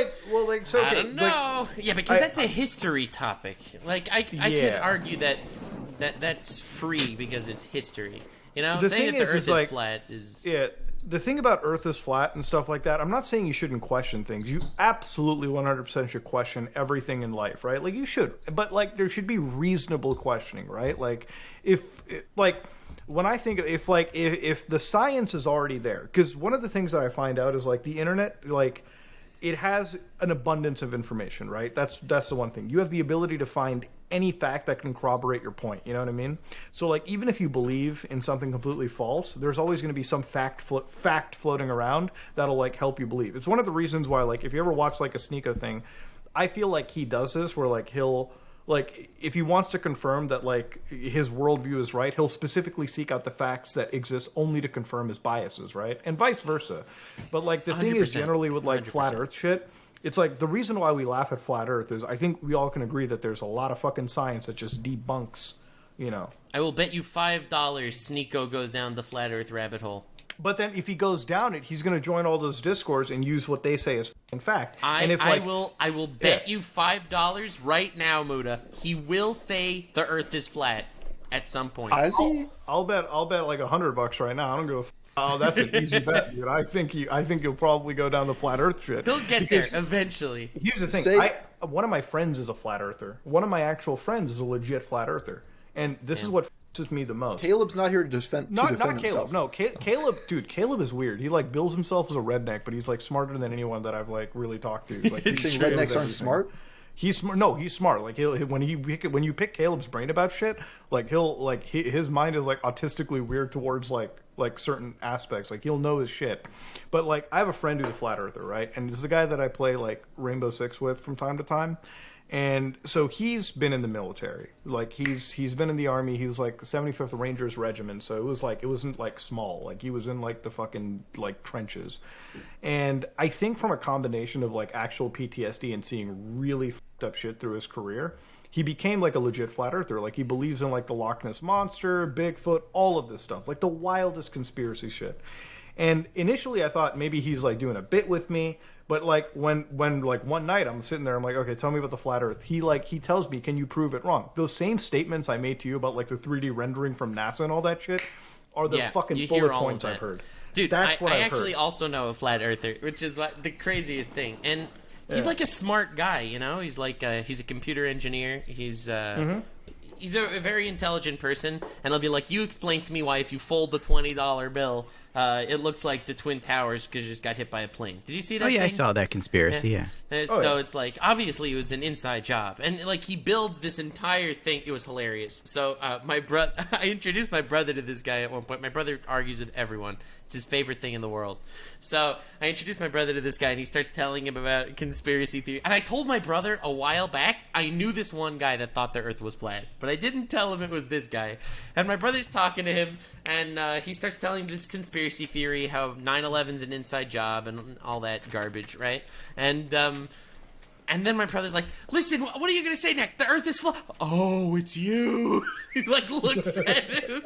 so okay, I don't know. Yeah, because that's a history topic. Like, I could Yeah. argue that's free because it's history. You know, The saying thing that the is Earth is like, flat is. Yeah, the thing about Earth is flat and stuff like that, I'm not saying you shouldn't question things. You absolutely 100% should question everything in life, right? Like, you should. But, like, there should be reasonable questioning, right? Like, when I think of, if the science is already there, because one of the things that I find out is, like, the internet, like, it has an abundance of information, right? That's the one thing. You have the ability to find any fact that can corroborate your point. You know what I mean? So, like, even if you believe in something completely false, there's always going to be some fact floating around that'll, like, help you believe. It's one of the reasons why, like, if you ever watch, like, a Sneeko thing, I feel like he does this where, like, he'll, like, if he wants to confirm that, like, his worldview is right, he'll specifically seek out the facts that exist only to confirm his biases, right? And vice versa. But, like, the thing is 100%. generally with, like, 100%. flat earth shit, it's like, the reason why we laugh at flat earth is I think we all can agree that there's a lot of fucking science that just debunks, you know. I will bet you $5 Sneeko goes down the flat Earth rabbit hole. But then if he goes down it, he's going to join all those discords and use what they say as fucking fact. And if, like, I will bet you $5 right now, Muda. He will say the Earth is flat at some point. Has he? I'll bet like $100 right now. I don't give a. Oh, that's an easy bet, dude. I think he'll probably go down the flat Earth shit. He'll get Because there eventually. Here's the thing. Say- One of my friends is a flat earther. One of my actual friends is a legit flat earther, and this is what with me the most. Caleb's not here to defend Not himself. Caleb. No, Caleb. Dude, Caleb is weird. He like bills himself as a redneck, but he's like smarter than anyone that I've like really talked to. Like, You he saying knows rednecks aren't everything. smart? He's smart. No, he's smart. Like when you pick Caleb's brain about shit, like his mind is like autistically weird towards like certain aspects. Like, he'll know his shit. But like, I have a friend who's a flat earther, right? And this is a guy that I play like Rainbow Six with from time to time. And so he's been in the military. Like, he's been in the army. He was like 75th Rangers Regiment. So it wasn't like small. Like, he was in like the fucking like trenches. And I think from a combination of like actual PTSD and seeing really fucked up shit through his career, he became like a legit flat earther. Like, he believes in like the Loch Ness Monster, Bigfoot, all of this stuff. Like the wildest conspiracy shit. And initially I thought maybe he's like doing a bit with me. But like when like one night I'm sitting there, I'm like, okay, tell me about the flat Earth. He tells me, can you prove it wrong? Those same statements I made to you about like the 3D rendering from NASA and all that shit are the fucking you hear bullet all of points that. I've heard. Dude, That's what I I've actually heard. also know a flat earther, which is what, the craziest thing. And he's like a smart guy, you know? He's like he's a computer engineer. He's he's a very intelligent person, and they'll be like, you explain to me why if you fold the $20 bill, it looks like the Twin Towers because you just got hit by a plane. Did you see that Oh yeah, I thing? saw that conspiracy. Yeah. So it's like, obviously it was an inside job, and like he builds this entire thing. It was hilarious. So I introduced my brother to this guy at one point. My brother argues with everyone. It's his favorite thing in the world. So I introduced my brother to this guy, and he starts telling him about conspiracy theory. And I told my brother a while back, I knew this one guy that thought the Earth was flat, but I didn't tell him it was this guy. And my brother's talking to him, and he starts telling this conspiracy theory, how 9/11's an inside job and all that garbage, right? And then my brother's like, listen, what are you going to say next? The Earth is flat. Oh, it's you. He like looks at him.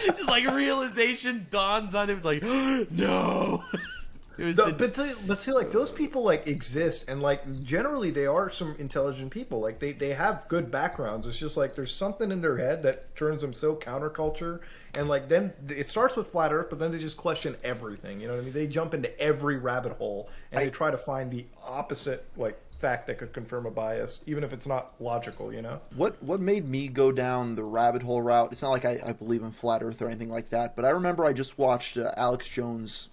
Just like realization dawns on him. It's like, no. But see, like those people like exist, and like generally they are some intelligent people. Like they have good backgrounds. It's just like there's something in their head that turns them so counterculture, and like then it starts with flat Earth, but then they just question everything. You know what I mean? They jump into every rabbit hole and they try to find the opposite like fact that could confirm a bias, even if it's not logical. You know? What made me go down the rabbit hole route? It's not like I believe in flat Earth or anything like that, but I remember I just watched Alex Jones.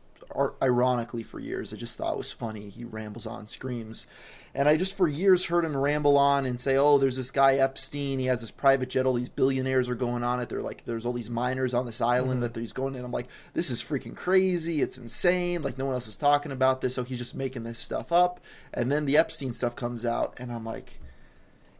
Ironically, for years, I just thought it was funny. He rambles on, screams. And I just for years heard him ramble on and say, oh, there's this guy Epstein. He has this private jet. All these billionaires are going on it. They're like, there's all these miners on this island that he's going in. I'm like, this is freaking crazy. It's insane. Like, no one else is talking about this. So he's just making this stuff up. And then the Epstein stuff comes out. And I'm like,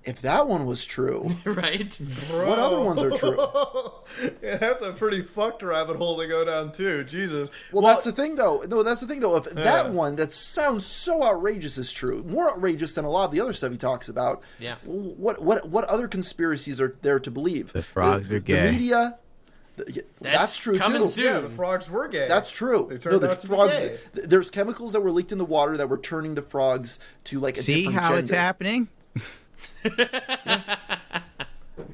if that one was true, right? Bro. What other ones are true? Yeah, that's a pretty fucked rabbit hole to go down too. Jesus. Well, that's the thing, though. No, that's the thing, though. If that one that sounds so outrageous is true, more outrageous than a lot of the other stuff he talks about. Yeah. What other conspiracies are there to believe? The frogs are gay. The media. That's true coming too. soon. Yeah, the frogs were gay. That's true. They turned out to be gay. There's chemicals that were leaked in the water that were turning the frogs to like a See different how gender. it's happening?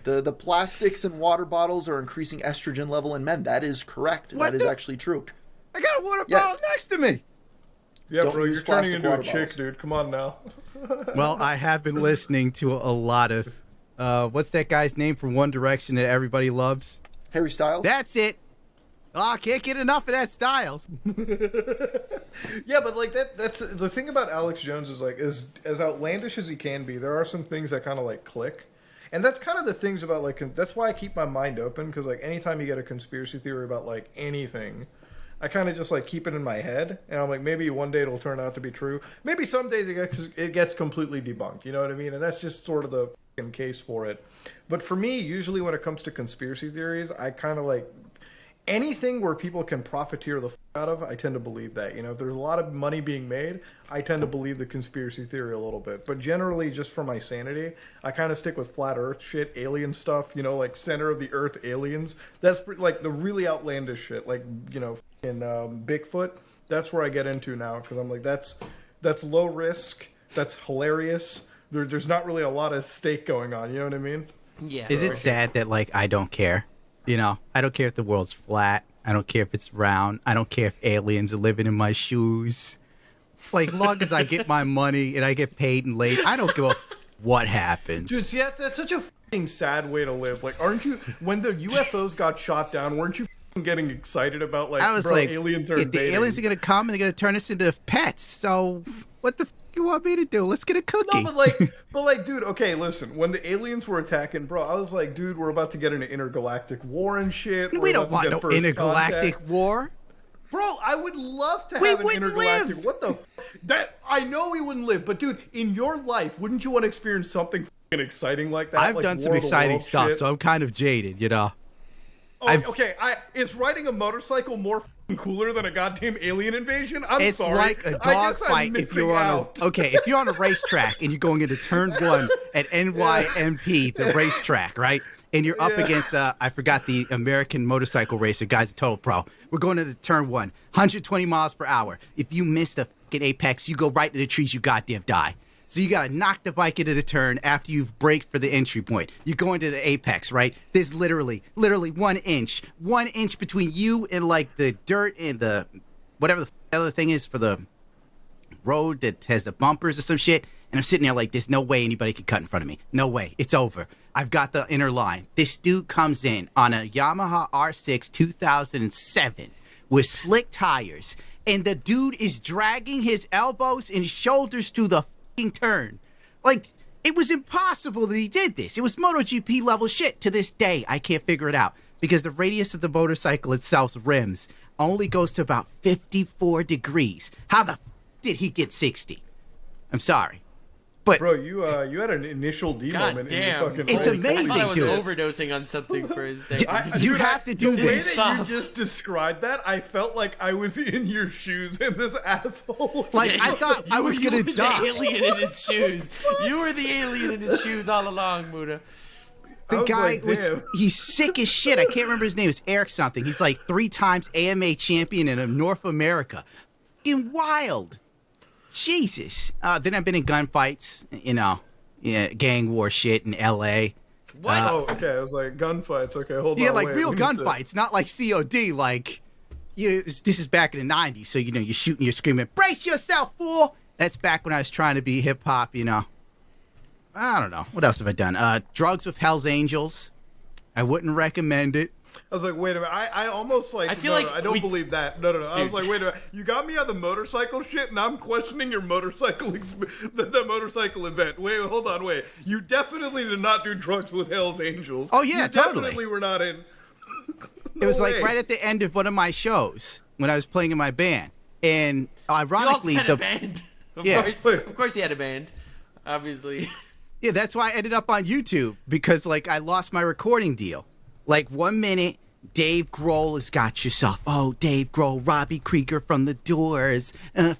The plastics in water bottles are increasing estrogen level in men. That is correct. That is actually true. I got a water bottle next to me. Yeah, Don't bro, use you're turning plastic into a water chick, bottles. dude. Come on now. Well, I have been listening to a lot of what's that guy's name from One Direction that everybody loves? Harry Styles. That's it. Oh, I can't get enough of that Styles. Yeah, but like that's the thing about Alex Jones is like as outlandish as he can be, there are some things that kind of like click. And that's kind of the things about like that's why I keep my mind open, because like anytime you get a conspiracy theory about like anything, I kind of just like keep it in my head, and I'm like, maybe one day it'll turn out to be true. Maybe some days it gets completely debunked. You know what I mean? And that's just sort of the fucking case for it. But for me, usually when it comes to conspiracy theories, I kind of like anything where people can profiteer the out of, I tend to believe that. You know, if there's a lot of money being made, I tend to believe the conspiracy theory a little bit. But generally, just for my sanity, I kind of stick with flat Earth shit, alien stuff. You know, like center of the Earth aliens. That's like the really outlandish shit, like you know, in Bigfoot. That's where I get into now, because I'm like, that's low risk. That's hilarious. There's not really a lot of stake going on. You know what I mean? Yeah. Is it sad that like I don't care? You know, I don't care if the world's flat. I don't care if it's round. I don't care if aliens are living in my shoes. Like, long as I get my money and I get paid and laid, I don't give a what happens. Dude, see, that's such a fucking sad way to live. Like, aren't you, when the UFOs got shot down, weren't you fucking getting excited about, like, I was bro, like, aliens are the invading? aliens are going to come and they're going to turn us into pets. So what the f*** you want me to do? Let's get a cookie. No, but like, dude, okay, listen. When the aliens were attacking, bro, I was like, dude, we're about to get into intergalactic war and shit. we We're don't about want to no get first intergalactic contact. war. Bro, I would love to We have an wouldn't intergalactic. live. What the? That I know we wouldn't live, but dude, in your life, wouldn't you want to experience something fucking exciting like that? I've like done War some of the exciting World stuff, shit? so I'm kind of jaded, you know. Oh, okay, is riding a motorcycle more f***ing cooler than a goddamn alien invasion? I'm It's sorry. like a I guess I'm dogfight if missing you're on out. if you're on a racetrack and you're going into turn one at NYMP, the racetrack, right? And you're up Yeah. against I forgot the American motorcycle racer, guy's a total pro. We're going into turn one, 120 miles per hour. If you miss the fucking apex, you go right to the trees, you goddamn die. So you gotta knock the bike into the turn after you've braked for the entry point. You go into the apex, right? There's literally 1 inch between you and like the dirt and the whatever the other thing is for the road that has the bumpers or some shit. And I'm sitting there like, there's no way anybody can cut in front of me. No way. It's over. I've got the inner line. This dude comes in on a Yamaha R6 2007 with slick tires. And the dude is dragging his elbows and shoulders through the fucking turn. Like, it was impossible that he did this. It was MotoGP level shit. To this day, I can't figure it out. Because the radius of the motorcycle itself's rims only goes to about 54 degrees. How the did he get 60? I'm sorry. But Bro, you had an initial D God moment damn. in your fucking It's race. amazing. I thought I was dude. overdosing on something for a second. you have to do The way this. that you just described that, I felt like I was in your shoes and this asshole. Like, I thought I was You going were to the die. alien in his shoes. You were the alien in his shoes all along, Muda. I The was guy like, was, damn. he's sick as shit. I can't remember his name. It's Eric something. He's like 3 times AMA champion in North America. fucking wild. Jesus. Then I've been in gunfights, gang war shit in L.A. What? Oh, okay. I was like, gunfights. Okay, hold on. Yeah, like wait, real we need to- gunfights, not like COD. Like, this is back in the 90s, so, you're shooting, you're screaming, brace yourself, fool! That's back when I was trying to be hip-hop, I don't know. What else have I done? Drugs with Hell's Angels. I wouldn't recommend it. I was like, wait a minute. I almost like. I feel no, like no, I don't believe that. No. I was Dude. like, wait a minute. You got me on the motorcycle shit, and I'm questioning your motorcycle the motorcycle event. Wait, hold on, wait. You definitely did not do drugs with Hell's Angels. Oh, yeah, you totally. Definitely were not in. It was like way. right at the end of one of my shows when I was playing in my band. And You also ironically, had a band. Yeah. Of course he had a band. Obviously. yeah, that's why I ended up on YouTube, because like I lost my recording deal. Like 1 minute, Dave Grohl has got yourself. Oh, Dave Grohl, Robbie Krieger from The Doors,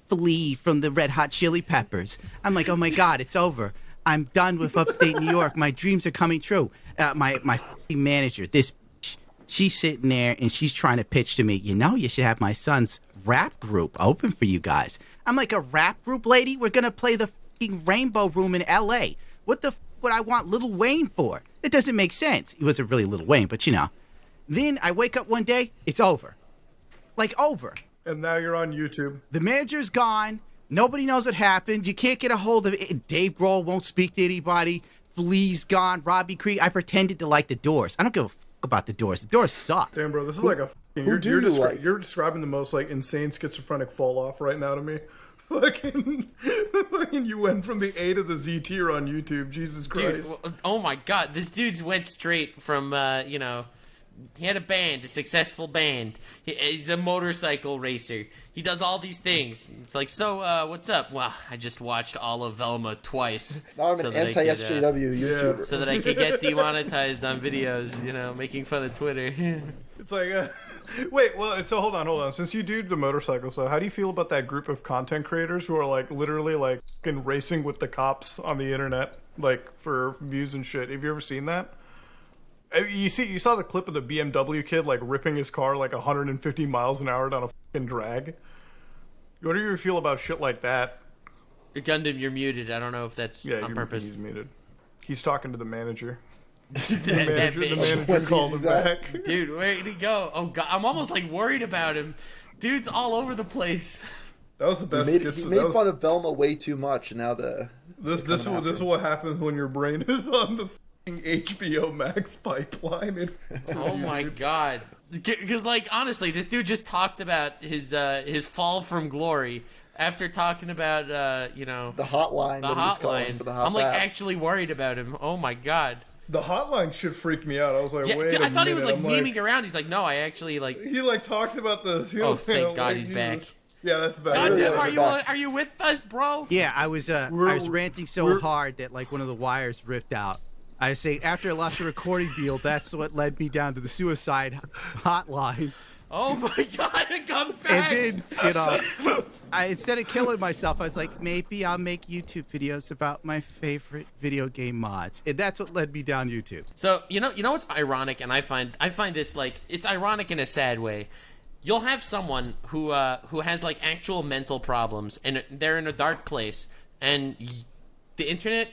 Flea from the Red Hot Chili Peppers. I'm like, oh my God, it's over. I'm done with upstate New York. My dreams are coming true. My f***ing manager, this bitch, she's sitting there and she's trying to pitch to me, you should have my son's rap group open for you guys. I'm like, a rap group, lady? We're going to play the f***ing Rainbow Room in L.A. What the f*** would I want Lil Wayne for? It doesn't make sense. He wasn't really Lil Wayne, but Then I wake up one day, it's over. Like, over. And now you're on YouTube. The manager's gone. Nobody knows what happened. You can't get a hold of it. Dave Grohl won't speak to anybody. Flea's gone. Robbie Krieger. I pretended to like The Doors. I don't give a f*** about The Doors. The Doors suck. Damn, bro, this is like a. You're describing the most like insane schizophrenic fall off right now to me. Fucking, you went from the A to the Z tier on YouTube. Jesus Christ. Dude, oh my God. This dude's went straight from, he had a band, a successful band. He's a motorcycle racer. He does all these things. It's like, so, what's up? Well, I just watched all of Velma twice. Now I'm an anti-SJW YouTuber. So that I could get demonetized on videos, making fun of Twitter. It's like, wait, well, so hold on. Since you do the motorcycle stuff, how do you feel about that group of content creators who are like literally like fucking racing with the cops on the internet, like for views and shit? Have you ever seen that? You saw the clip of the BMW kid like ripping his car like 150 miles an hour down a fucking drag. What do you feel about shit like that? Gundam, you're muted. I don't know if that's on purpose. He's muted. He's talking to the manager. The manager called him back. Dude, where'd he go? Oh God, I'm almost like worried about him. Dude's all over the place. That was the best. He made fun of Velma way too much, and now this is what happens when your brain is on the fucking HBO Max pipeline. Oh my God. Because like honestly, this dude just talked about his fall from glory. After talking about the hotline, the hotline, for the hot I'm like baths. actually worried about him. Oh my God. The hotline shit freaked me out. I was like, Yeah, wait dude, a I thought he was minute. like I'm memeing around. He's like, no, I actually like. He like talked about this. Oh, thank God he's back. Yeah, that's back. God damn, back. are you with us, bro? Yeah, I was ranting so hard that like one of the wires ripped out. I say after I lost the recording deal, that's what led me down to the suicide hotline. Oh my God, it comes back. And then, instead of killing myself, I was like, maybe I'll make YouTube videos about my favorite video game mods. And that's what led me down YouTube. So, you know what's ironic, and I find this like it's ironic in a sad way. You'll have someone who has like actual mental problems, and they're in a dark place, and the internet,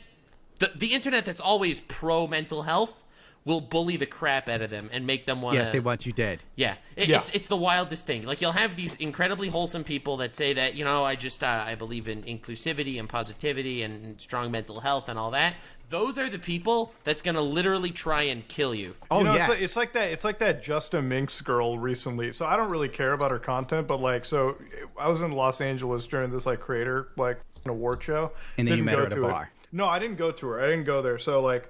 the internet that's always pro mental health will bully the crap out of them and make them want to... Yes, they want you dead. Yeah. It's the wildest thing. Like, you'll have these incredibly wholesome people that say that, I believe in inclusivity and positivity and strong mental health and all that. Those are the people that's going to literally try and kill you. Oh, yes. yes. It's like that Justa Minx girl recently. So I don't really care about her content, but like, so I was in Los Angeles during this like creator like award show. And then you Didn't met go her at a to it. bar. No, I didn't go to her. I didn't go there. So like,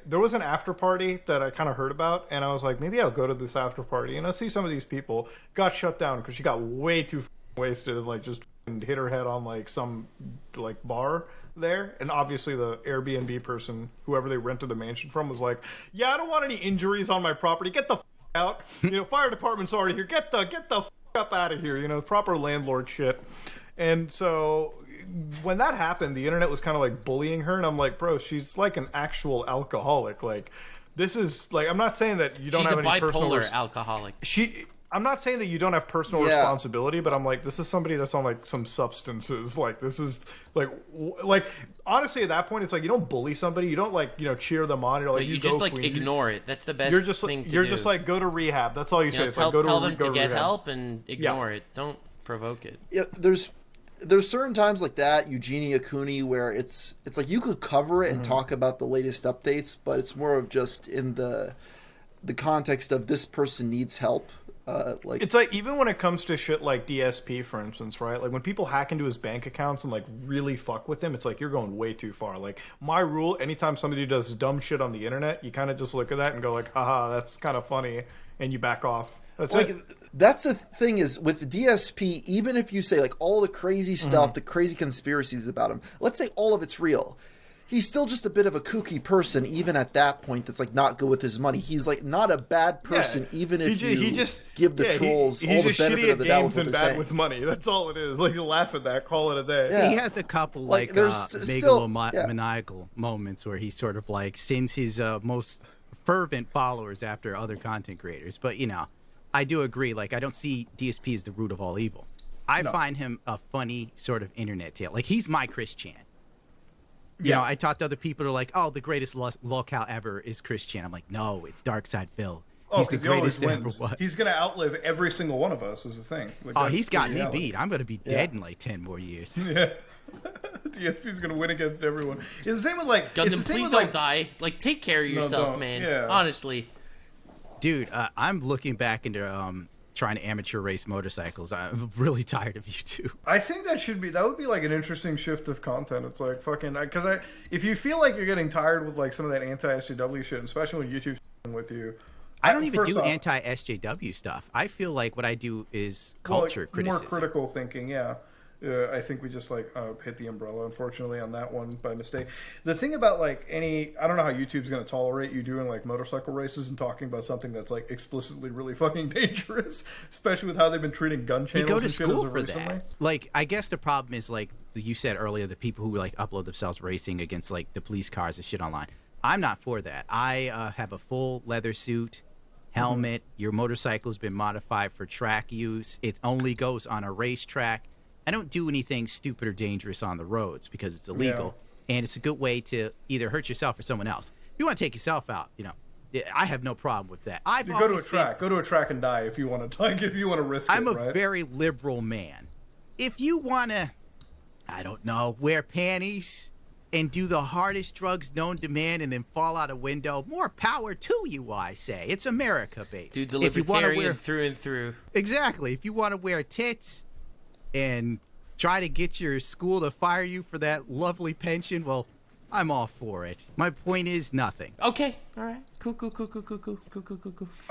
there was an after party that I kind of heard about, and I was like, maybe I'll go to this after party and I'll see some of these people. Got shut down because she got way too wasted and like just hit her head on like some like bar there. And obviously the Airbnb person, whoever they rented the mansion from, was like, yeah, I don't want any injuries on my property. Get the out. Fire department's already here. Get the up out of here. Proper landlord shit. And so when that happened, the internet was kind of like bullying her, and I'm like, bro, she's like an actual alcoholic. Like, this is like, I'm not saying that you don't She's have a any personal. bipolar alcoholic. I'm not saying that you don't have personal responsibility, but I'm like, this is somebody that's on like some substances. Like, this is like honestly, at that point, it's like you don't bully somebody, you don't like cheer them on. You're like, you just like ignore it. That's the best thing to do. You're just like, go to rehab. That's all you say. It's tell, like, go tell them to to get rehab. help and ignore it. Don't provoke it. Yeah, there's certain times like that, Eugenia Cooney, where it's like you could cover it and talk about the latest updates, but it's more of just in the context of this person needs help. It's like, even when it comes to shit like DSP, for instance, right? Like when people hack into his bank accounts and like really fuck with him, it's like, you're going way too far. Like, my rule, anytime somebody does dumb shit on the internet, you kind of just look at that and go like, haha, that's kind of funny, and you back off. That's like it. That's the thing is with the DSP, even if you say like all the crazy stuff, the crazy conspiracies about him, let's say all of it's real, he's still just a bit of a kooky person, even at that point. That's like not good with his money. He's like not a bad person, even if you just give the trolls all the benefit of the doubt with what they're saying. With money, that's all it is. Like, you laugh at that, call it a day. Yeah. He has a couple like maniacal moments where he sort of like sends his most fervent followers after other content creators. But I do agree. Like, I don't see DSP as the root of all evil. I find him a funny sort of internet tale. Like, he's my Chris Chan. You know, I talk to other people who are like, oh, the greatest lolcow ever is Chris Chan. I'm like, no, it's Darkside Phil. He's the greatest ever. What? He's going to outlive every single one of us, is the thing. Like, he's got me beat. I'm going to be dead in like 10 more years. Yeah. DSP's going to win against everyone. It's the same with like... Gundam, please don't die. Like, take care of yourself, man. Yeah. Honestly. Dude, I'm looking back into trying to amateur race motorcycles. I'm really tired of YouTube. I think that would be like an interesting shift of content. It's like fucking, because if you feel like you're getting tired with like some of that anti-SJW shit, especially when YouTube's with you. I don't even do anti-SJW stuff. I feel like what I do is culture criticism. More critical thinking, yeah. I think we just like hit the umbrella, unfortunately, on that one by mistake. The thing about like I don't know how YouTube's going to tolerate you doing like motorcycle races and talking about something that's like explicitly really fucking dangerous, especially with how they've been treating gun channels. You go to and shit school as of for recently. that. Like, I guess the problem is like you said earlier, the people who like upload themselves racing against like the police cars and shit online. I'm not for that. I have a full leather suit, helmet. Your motorcycle's been modified for track use. It only goes on a racetrack. I don't do anything stupid or dangerous on the roads because it's illegal, and it's a good way to either hurt yourself or someone else. If you want to take yourself out, I have no problem with that. You go to a track and die if you want to. Like, if you want to risk it. I'm a very liberal man. If you want to, I don't know, wear panties and do the hardest drugs known to man and then fall out a window, more power to you, I say. It's America, baby. Dude's a libertarian through and through. Exactly. If you want to wear tits and try to get your school to fire you for that lovely pension, well, I'm all for it. My point is nothing. Okay, all right, cool.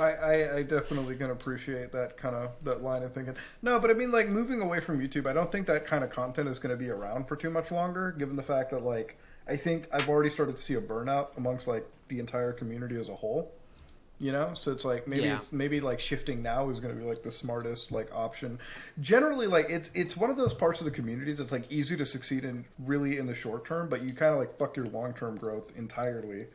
I definitely can appreciate that that line of thinking. No, but I mean, like, moving away from YouTube, I don't think that kind of content is going to be around for too much longer, given the fact that like I think I've already started to see a burnout amongst like the entire community as a whole. So it's like maybe like shifting now is going to be like the smartest like option. Generally, like it's one of those parts of the community that's like easy to succeed in really in the short term, but you kind of like fuck your long term growth entirely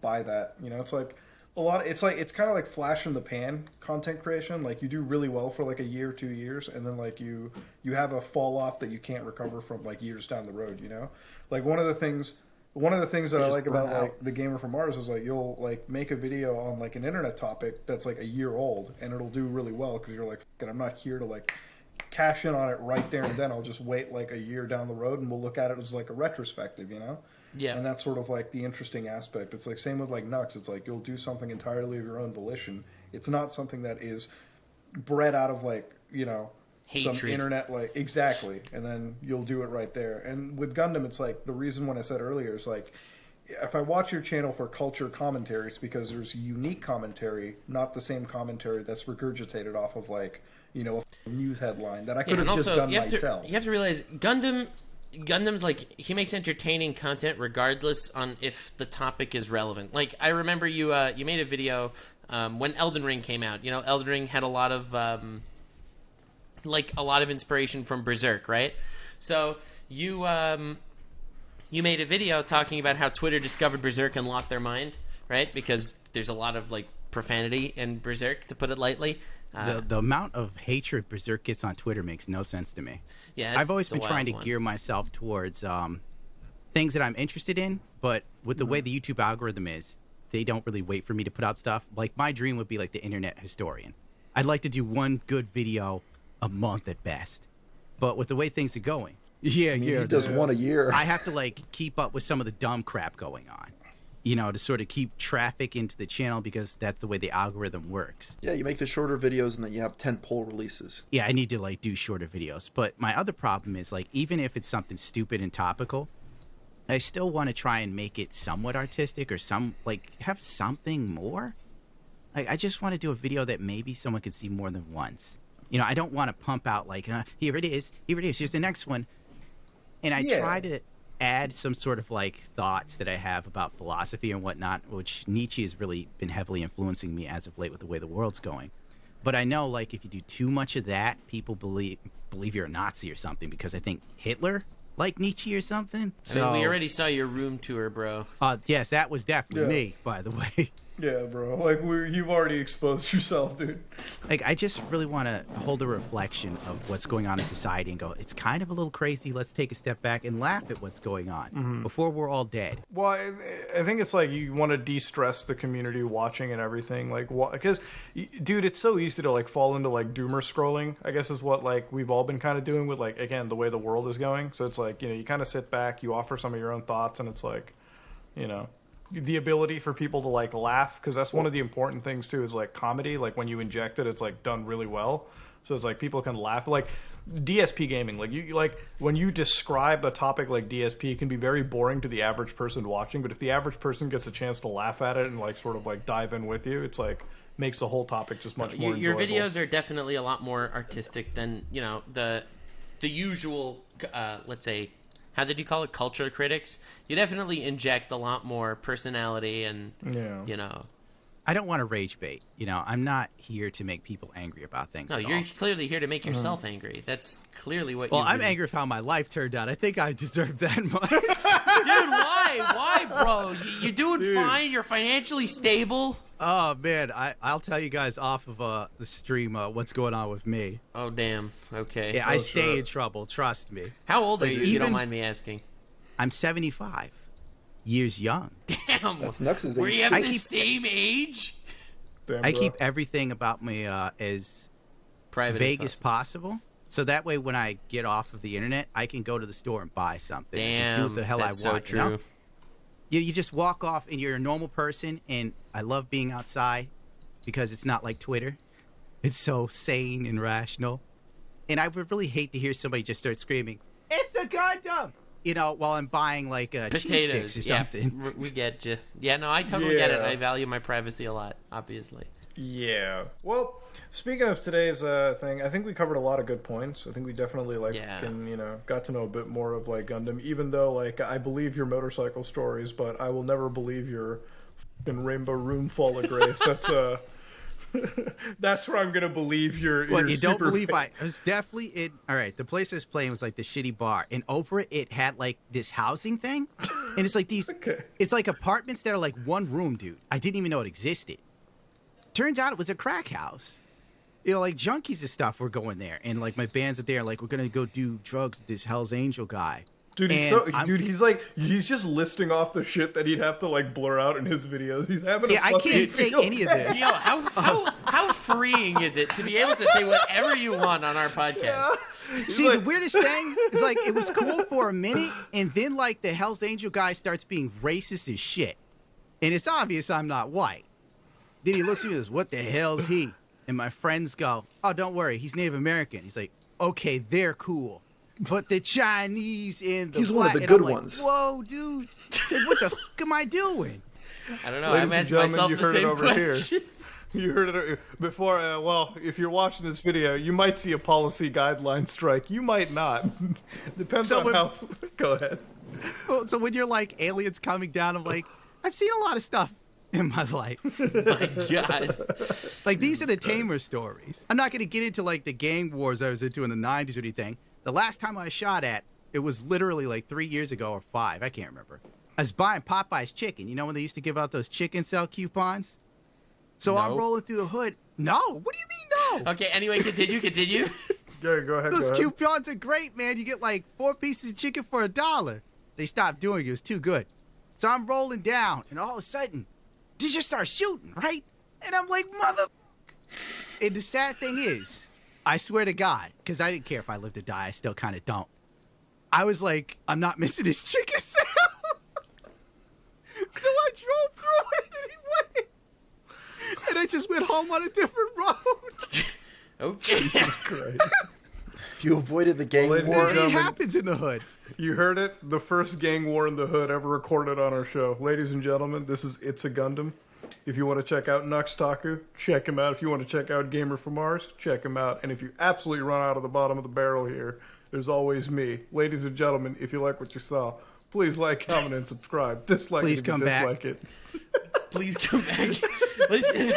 by that. It's like a lot. It's kind of like flash in the pan content creation. Like, you do really well for like a year, 2 years, and then like you have a fall off that you can't recover from like years down the road. Like one of the things that I like about like the Gamer from Mars is like you'll like make a video on like an internet topic that's like a year old and it'll do really well because you're like, I'm not here to like cash in on it right there and then. I'll just wait like a year down the road and we'll look at it as like a retrospective, Yeah. And that's sort of like the interesting aspect. It's like same with like Nux. It's like you'll do something entirely of your own volition. It's not something that is bred out of like hatred. Some internet, like, exactly, and then you'll do it right there. And with Gundam, it's like the reason when I said earlier is like, if I watch your channel for culture commentary, it's because there's unique commentary, not the same commentary that's regurgitated off of like a news headline that I could have just done myself. You have to realize Gundam's like, he makes entertaining content regardless on if the topic is relevant. Like, I remember you made a video when Elden Ring came out. Elden Ring had a lot of inspiration from Berserk, right? So you made a video talking about how Twitter discovered Berserk and lost their mind, right? Because there's a lot of like profanity in Berserk, to put it lightly. The amount of hatred Berserk gets on Twitter makes no sense to me. Yeah, I've always it's a been trying to wild one. gear myself towards things that I'm interested in, but with the way the YouTube algorithm is, they don't really wait for me to put out stuff. Like, my dream would be like the internet historian. I'd like to do one good video a month at best. But with the way things are going, I mean, he does one a year. I have to like keep up with some of the dumb crap going on, you know, to sort of keep traffic into the channel because that's the way the algorithm works. Yeah, you make the shorter videos and then you have 10 poll releases. Yeah, I need to like do shorter videos. But my other problem is like, even if it's something stupid and topical, I still want to try and make it somewhat artistic or have something more. Like, I just want to do a video that maybe someone could see more than once. You know, I don't want to pump out like, here it is, here's the next one. And I try to add some sort of like thoughts that I have about philosophy and whatnot, which Nietzsche has really been heavily influencing me as of late with the way the world's going. But I know, like, if you do too much of that, people believe you're a Nazi or something, because I think Hitler liked Nietzsche or something. So, I mean, we already saw your room tour, bro. yes, that was definitely me, by the way. Yeah, bro. Like, you've already exposed yourself, dude. Like, I just really want to hold a reflection of what's going on in society and go, it's kind of a little crazy. Let's take a step back and laugh at what's going on before we're all dead. Well, I think it's like you want to de-stress the community watching and everything. Like, because, dude, it's so easy to, like, fall into, like, doomer scrolling, I guess is what, like, we've all been kind of doing with, like, again, the way the world is going. So it's like, you know, you kind of sit back, you offer some of your own thoughts, and it's like, you know, the ability for people to like laugh, because that's one of the important things too, is like comedy. Like when you inject it, it's like done really well, so it's like people can laugh. Like DSP gaming, like you like when you describe a topic like DSP, it can be very boring to the average person watching, but if the average person gets a chance to laugh at it and like sort of like dive in with you, it's like makes the whole topic just much more Your enjoyable. videos are definitely a lot more artistic than, you know, the usual let's say, how did you call it, culture critics? You definitely inject a lot more personality and, you know. I don't want to rage bait. You know, I'm not here to make people angry about things. No, at you're all. clearly here to make yourself angry. That's clearly what Well, you've I'm been... angry with how my life turned out. I think I deserve that much. Dude, why? Why, bro? You're doing fine. You're financially stable. Oh, man. I'll tell you guys off of the stream what's going on with me. Oh, damn. Okay. Yeah, I stay in trouble. Trust me. How old are you, if you don't even- mind me asking? I'm 75 years young. Damn. That's Nux's Were age. you having I the keep- same age? Damn, I bro. keep everything about me as Private vague as possible. So that way, when I get off of the internet, I can go to the store and buy something. and just do what the hell that's I want. so You know? true. You just walk off and you're a normal person, and I love being outside because it's not like Twitter. It's so sane and rational. And I would really hate to hear somebody just start screaming, "It's a Gundam!" You know, while I'm buying like cheese Potatoes. sticks or Yeah, something. we get you. Yeah, no, I totally get it. Yeah. I value my privacy a lot, obviously. Yeah. Well, speaking of today's thing, I think we covered a lot of good points. I think we definitely you know, got to know a bit more of like Gundam. Even though like I believe your motorcycle stories, but I will never believe your fucking Rainbow Room Fall of Grace. That's that's where I'm gonna believe your. Well, you don't super believe fan. I was definitely in. All right, the place I was playing was like the shitty bar, and over it, it had like this housing thing, and it's like these. Okay. It's like apartments that are like one room, dude. I didn't even know it existed. Turns out it was a crack house. You know, like junkies and stuff were going there, and like my bands are there. Like, we're gonna go do drugs with this Hell's Angel guy. Dude, And he's just listing off the shit that he'd have to like blur out in his videos. He's having Yeah, a I fucking can't say field any of day. this. Yo, how freeing is it to be able to say whatever you want on our podcast? See, like- the weirdest thing is like it was cool for a minute, and then like the Hell's Angel guy starts being racist as shit, and it's obvious I'm not white. Then he looks at me and goes, "What the hell's he?" And my friends go, "Oh, don't worry, he's Native American." He's like, "Okay, they're cool, but the Chinese and the He's one of the black-" and good I'm like, ones. Whoa, dude, like, what the fuck am I doing? I don't know. Ladies I'm and asking gentlemen, myself you the heard it same over here. questions. You heard it before. Well, if you're watching this video, you might see a policy guideline strike. You might not. Depends So on when- how. Go ahead. Well, so when you're like aliens coming down, I'm like, I've seen a lot of stuff in my life. My God. Like, these are the tamer stories. I'm not going to get into, like, the gang wars I was into in the 90s or anything. The last time I shot at, it was literally, like, 3 years ago or 5. I can't remember. I was buying Popeye's chicken. You know when they used to give out those chicken sell coupons? So I'm No. rolling through the hood. No. What do you mean go. Okay, anyway, continue. Yeah, go ahead. Those go ahead. coupons are great, man. You get like 4 pieces of chicken for $1. They stopped doing it. It was too good. So I'm rolling down, and all of a sudden, they just start shooting, right? And I'm like, mother... And the sad thing is, I swear to God, because I didn't care if I lived or die, I still kind of don't. I was like, I'm not missing this chicken sale. So I drove through it anyway. And I just went home on a different road. Okay. Great. You avoided the gang Ladies and war. It gentlemen, happens in the hood. You heard it. The first gang war in the hood ever recorded on our show. Ladies and gentlemen, this is It's a Gundam. If you want to check out Nux Taku, check him out. If you want to check out Gamer from Mars, check him out. And if you absolutely run out of the bottom of the barrel here, there's always me. Ladies and gentlemen, if you like what you saw, please like, comment, and subscribe. Dislike Please it if you come back. dislike it. Please come back. Listen,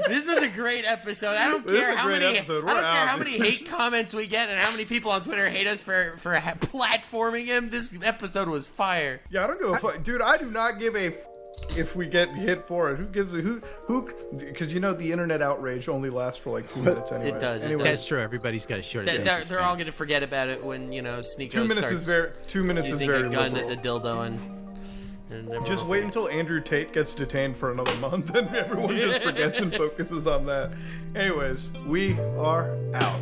this was a great episode. I don't This is care a how great many episode. I We're don't care out. how many hate comments we get and how many people on Twitter hate us for platforming him. This episode was fire. Yeah, I don't give a fuck. Dude, I do not give a if we get hit for it. Who gives a who because you know the internet outrage only lasts for like 2 minutes anyway. It does, it Anyway, That's true. Everybody's got a short attention They're all span. gonna forget about it when Sneeko 2 minutes starts is very 2 minutes is using very a gun liberal. as a dildo and Just wait until Andrew Tate gets detained for another month and everyone just forgets and focuses on that. Anyways, we are out.